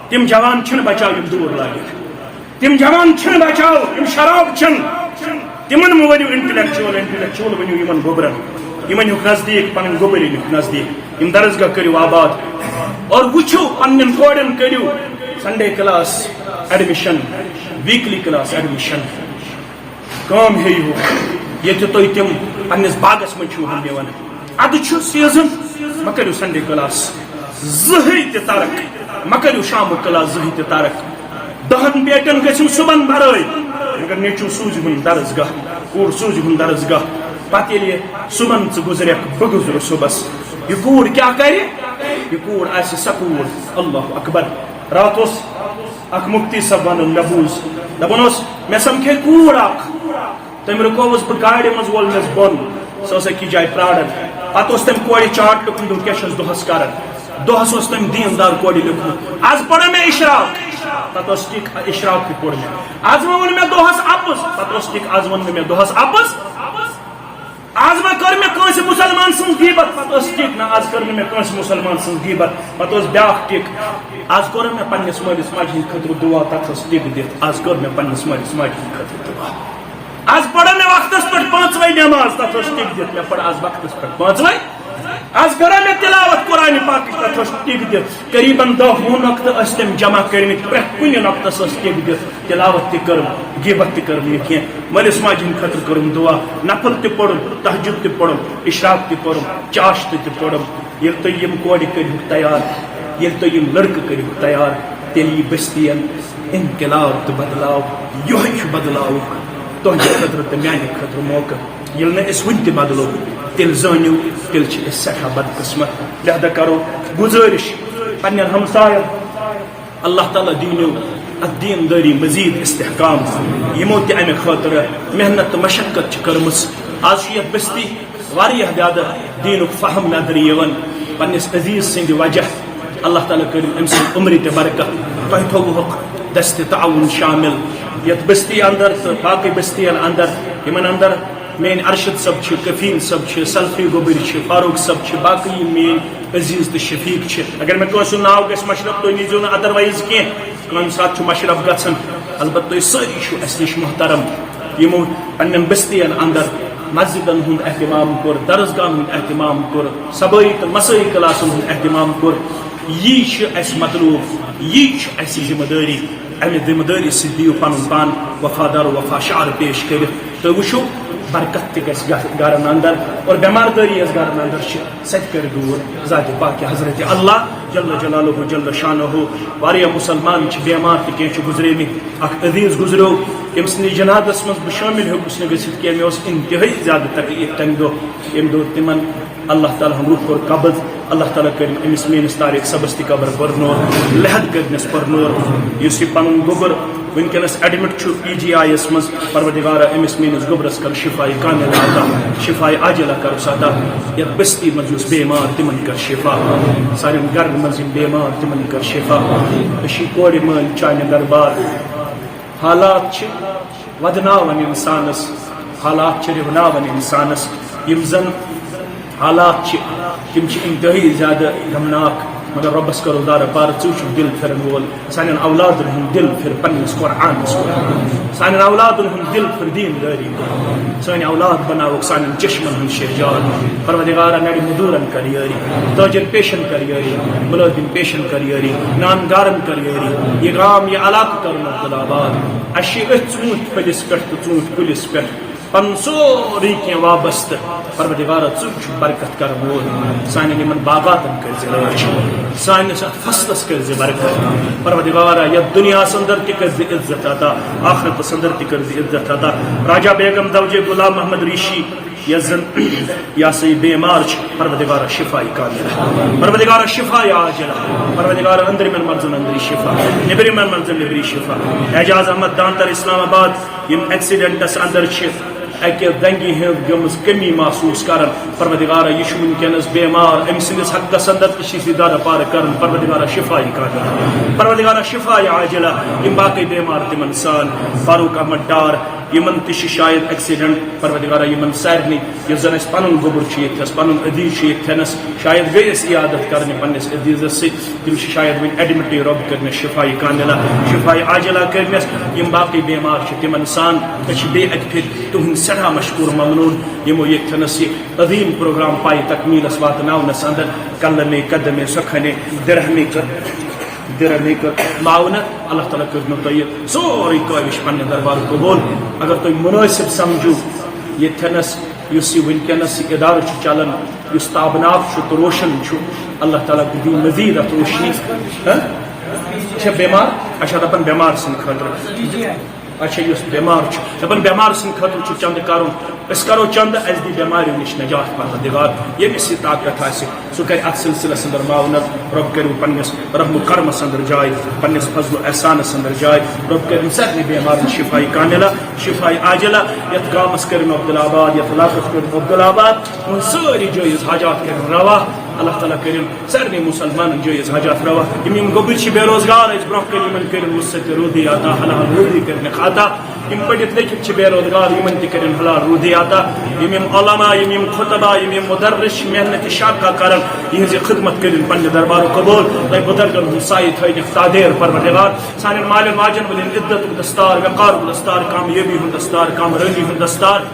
تِم جوان چھِنہٕ بچاو یِم دوٗر لٲگِتھ تِم جوان چھِنہٕ بچاو یِم شراب چھِنہٕ تِمن مہٕ ؤنِو انٹلیکچُول ؤنِو یِمن گوبرن یمن ہُک نزدیک پن گوبر ہُک نزدیک یم درسگاہ کٔرِو آباد اور وٕچھِو پننٮ۪ن کورٮ۪ن کٔرِو Sunday class admission weekly class admission کٲم ہیٚیِو یہ تھی تم پنس باغس من ہم دِوان اد سیزن مہ کرو سنڈے کلاس زہی تہ ترک مہ کرو شام کلاس زہی تہ ترک 10 پیٹن گھم صبح برائے مگر نیچو سوزہن درسگاہ کور سوزہن درسگاہ پتہ ییٚلہِ صبحن ژٕ گزریکھ بہٕ گزرٕ صبحس یہ کوٗر کیٛاہ کرِ یہ کوٗر آسہِ سۄ کوٗر اللہ اکبر رات اوس اکھ مفتی صٲب ونان مےٚ بوٗز دپان اوس مےٚ سمکھے کوٗر اکھ تٔمۍ رُکووُس بہٕ گاڑِ منٛز وولنس بۄن سۄ ٲس أکِس جایہِ پرٛاران پتہٕ اوس تٔمۍ کورِ چاٹ لیوٗکھمُت دوٚپ کیٛاہ چھس دۄہس کران دۄہس اوس تٔمۍ دیٖندار کورِ لیوٗکھمُت آز پوٚر مےٚ اِشراق پتہٕ اوس ٹھیٖک اِشراق تہِ پوٚر مےٚ آز وۄنۍ ووٚن مےٚ دۄہس اپُز پتہٕ اوس ٹھیٖک آز ووٚن نہٕ مےٚ دۄہس اپُز آز وۄنۍ کٔر مےٚ کٲنٛسہِ مُسلمان سٕنٛز غیٖبت پتہٕ اوس ٹھیٖک نہ آز کٔر نہٕ مےٚ کٲنٛسہِ مُسلمان سٕنٛز غیٖبت پتہٕ اوس بیٛاکھ ٹِک آز کوٚر مےٚ پننِس مٲلِس ماجہِ ہٕنٛدِ خٲطرٕ دُعا تتھ ٲس ٹِک دِتھ آز کٔر مےٚ پننِس مٲلِس ماجہِ ہٕنٛدِ خٲطرٕ دُعا آز پٔرٕن مےٚ وقتس پٮ۪ٹھ 5 نٮ۪ماز تتھ ٲس ٹِک دِتھ مےٚ پٔر آز وقتس پٮ۪ٹھ 5 آز کرا مےٚ تلاوت قرآنِ پاکٕچ تتھ ٲس ٹِک دِتھ قریٖبن 10-20 نۄقطہٕ ٲسۍ تٔمۍ جمع کٔرمٕتۍ پرٛٮ۪تھ کُنہِ نۄقطس ٲس ٹِک دِتھ تلاوت تہِ کٔرٕم غیٖبت تہِ کٔرٕم نہٕ کینٛہہ مٲلِس ماجہِ ہٕنٛدِ خٲطرٕ کٔرٕم دُعا نفل تہِ پوٚرُم تہجُد تہِ پوٚرُم اِشراق تہِ پوٚرُم چاشتہٕ تہِ پوٚرُم ییٚلہِ تُہۍ یِم کورِ کٔرۍہُکھ تیار ییٚلہِ تُہۍ یِم لڑکہٕ کٔرۍہُکھ تیار تیٚلہِ یی بٔستِین انقلاب تہٕ بدلاو یِہوے چھُ بدلاوُک تُہنٛدِ خٲطرٕ تہٕ میانہِ خٲطرٕ موقعہٕ ییٚلہِ نہٕ أسۍ وُنہِ تہِ بدلو تیٚلہِ زٲنِو تیٚلہِ چھِ أسۍ سٮ۪ٹھاہ بدقٕسمت لہذا کرو گُزٲرِش پننٮ۪ن ہمساین اللہ تعالیٰ دیٖنِو اتھ دیٖندٲری مزیٖد استحکام یِمو تہِ امہِ خٲطرٕ محنت تہٕ مشقت چھِ کٔرمٕژ آز چھُ یتھ بستی واریاہ زیادٕ دیٖنُک فہم نظرِ یِوان پننِس عزیٖز سٕنٛدِ وجہ اللہ تعالیٰ کٔرِن أمۍ سٕنٛدِ عمرِ تہِ برکت تۄہہِ تھوٚوُکھ دستہِ تعاوُن شامل یتھ بستی اندر تہٕ باقٕے بستین اندر یِمن اندر میٲنۍ ارشد صٲب چھِ کفیل صٲب چھِ سلفی گوبر چھِ فاروق صٲب چھِ باقٕے یِم میٲنۍ عزیٖز تہٕ شفیق چھِ اگر مےٚ کٲنٛسہِ ہُنٛد ناو گژھِ مشرف تُہۍ نیٖزیو نہٕ ادروایز کینٛہہ کُنہِ ساتہٕ چھُ مشرف گژھان البتہ تُہۍ سٲری چھِو اسہِ نِش محترم یِمو پننٮ۪ن بستین اندر مسجدن ہُنٛد اہتمام کوٚر درسگاہن ہُنٛد اہتمام کوٚر صبٲیی تہٕ مسٲیی کلاسن ہُنٛد اہتمام کوٚر یی چھُ اسہِ مطلوب یی چھُ اسہِ ذمہٕ دٲری امہِ ذمہٕ دٲری سۭتۍ دِیِو پنُن پان وفادار وفا شعار پیش کٔرِتھ تُہۍ وٕچھِو برکت تہِ گژھِ گرن اندر اور بٮ۪ماردٲری یۄس گرن اندر چھِ سۄ تہِ کرِ دوٗر ذاتِ پاکہِ حضرت اللہ جل جلالہ جل شانہ واریاہ مُسلمان چھِ بٮ۪مار تہٕ کینٛہہ چھِ گُزریمٕتۍ اکھ عزیٖز گُزریو ییٚمہِ سٕنٛدِس جنازس منٛز بہٕ شٲمِل ہیوٚکُس نہٕ گٔژھِتھ کینٛہہ مےٚ اوس انتہٲیی زیادٕ تکلیٖف تمہِ دۄہ ییٚمہِ دۄہ تِمن اللہ تعالیٰ ہن روح کوٚر قبض اللہ تعالیٰ کٔرِن أمِس میٲنِس طارق صٲبس تہِ قبر پٔرنور لحد کٔرنس پٔرنور یُس یہِ پنُن گوٚبُر وٕنکیٚنس ایڈمٹ چھُ PGI یس منٛز پروردگارا أمِس میٲنِس گوٚبرس کر شفایہِ کامِل عطا شفایہِ عاجلہ کرُس عطا یتھ بستی منٛز یُس بٮ۪مار تِمن کر شفا سانٮ۪ن گرن منٛز یِم بٮ۪مار تِمن کر شفا أسۍ چھِ کورِ مٲلۍ چانہِ دربار حالات چھِ ودناوان انسانس حالات چھِ رِوناوان انسانس یِم زن حالات چھِ تِم چھِ انتہٲیی زیادٕ غمناک مگر رۄبس کرو دارا بار ژٕ چھُکھ دل پھِرن وول سانٮ۪ن اولادن ہُنٛد دل پھِر پننِس قرآنس کُن سانٮ۪ن اولادن ہُنٛد دل پھِر دیٖندٲری کُن سٲنۍ اولاد بناوُکھ سانٮ۪ن چشمن ہُنٛد شہجاد پروردگارا نرِ مٔدوٗرن کر یٲری تٲجر پیشن کر یٲری مُلٲزِم پیشن کر یٲری نانگارن کر یٲری یہِ گام یہِ علاقہٕ کرُن عبدُل آباد اسہِ چھِ أتھۍ ژوٗنٛٹھۍ پھٔلِس پٮ۪ٹھ تہٕ ژوٗنٛٹھۍ کُلِس پٮ۪ٹھ پنُن سورُے کینٛہہ وابستہٕ پروردگارا ژٕ چھُکھ برکت کرن وول سانٮ۪ن یِمن باغاتن کٔرۍ زِ رٲچھ سٲنِس اتھ فصلس کٔرۍ زِ برکت پروردگارا یتھ دُنیاہس اندر تہِ کٔرۍ زِ عزت عطا آخرتس اندر تہِ کٔرۍ زِ عزت عطا راجا بیگم دوجے غلام محمد ریشی یۄس زن یہِ ہسا یہِ بٮ۪مار چھِ پروردگارا شفایہِ کاملہ پروردگارا شفایہِ عاجلہ پروردگارا أنٛدرِمٮ۪ن منٛزن أنٛدری شفا نیٚبرِمٮ۪ن منٛزن نیٚبری شفا اعجاز احمد دانتر اسلام آباد یِم ایکسیڈنٹس اندر چھِ اکہِ دنگہِ ہٕنٛز گٔمٕژ کمی محسوٗس کران پروردگارا یہِ چھُ وٕنکیٚنس بٮ۪مار أمۍ سٕنٛدِس حقس اندر تہِ چھِ یہِ دارا پارٕ کران پروردگارا شفایہِ کاملہ پروردگارا شفایہِ عاجلہ یِم باقٕے بٮ۪مار تِمن سان فاروق احمد ڈار یِمن تہِ چھِ شاید ایکسیڈنٹ پروردگارا یِمن سارنٕے یُس زن اسہِ پنُن گوٚبُر چھُ ییٚتھس پنُن عزیٖز چھُ ییٚتھٮ۪نس شاید گٔے أسۍ عیادت کرنہِ پننِس عزیٖزس سۭتۍ تِم چھِ شاید وُنہِ ایڈمٹٕے رۄب کٔرنس شفایہِ کاملہ شفایہِ عاجلہ کٔرنس یِم باقٕے بٮ۪مار چھِ تِمن سان أسۍ چھِ بیٚیہِ اکہِ پھِرِ تُہُنٛد سٮ۪ٹھاہ مشکوٗر ممنوٗن یِمو ییٚتھٮ۪نس یہِ عظیٖم پروگرام پایہِ تکمیٖلس واتناونس اندر کلمے قدمے سۄکھنے درہمے درہمے معاونت اللہ تعالیٰ کٔرنو تۄہہِ سورُے کٲوِش پننہِ دربار قبوٗل اگر تُہۍ مُنٲسِب سمجھو یتھنس اس ونکس ادارہ چلان اس تابناک تو روشن اللہ تعالیٰ دی مزید ات روشنی بیمار اچھا دپان بیمار سند خاطر اچھا اس بیمار دپان بیمار سند خاطر چند کرو اس کرو چند اس دی بیماریوں نش نجات پروردگار یمس یہ طاقت آسہ سہ کر ات سلسلس اندر معاونت رب کرو پنس رحم و کرمس اندر جائے پنس فضل و احسانس اندر جائے رب کرم سارے بیمارن شفائی کاملہ شفائی عاجلہ یت گامس کرم عبدالآباد یت علاقس کرم عبدالآباد ان ساری جائز حاجات کرم روا اللہ تعالیٰ کرم سارے مسلمان جائز حاجات روا یم گوبر بے روزگار برہ کن کرم وسط رودی عطا حلال رودی کرن خطا یم پڑھت لکھت بے روزگار یمن تہ کرن حلال رودی عطا یم علماء یم خطبہ یم مدرس محنت شاقہ کرن یہ خدمت کرن پنہ دربار قبول تہ بزرگن ہند سائے تھینک تادیر پروردگار سان مال ماجن ولین عدت دستار وقار دستار کامیابی ہند دستار کامرانی ہند دستار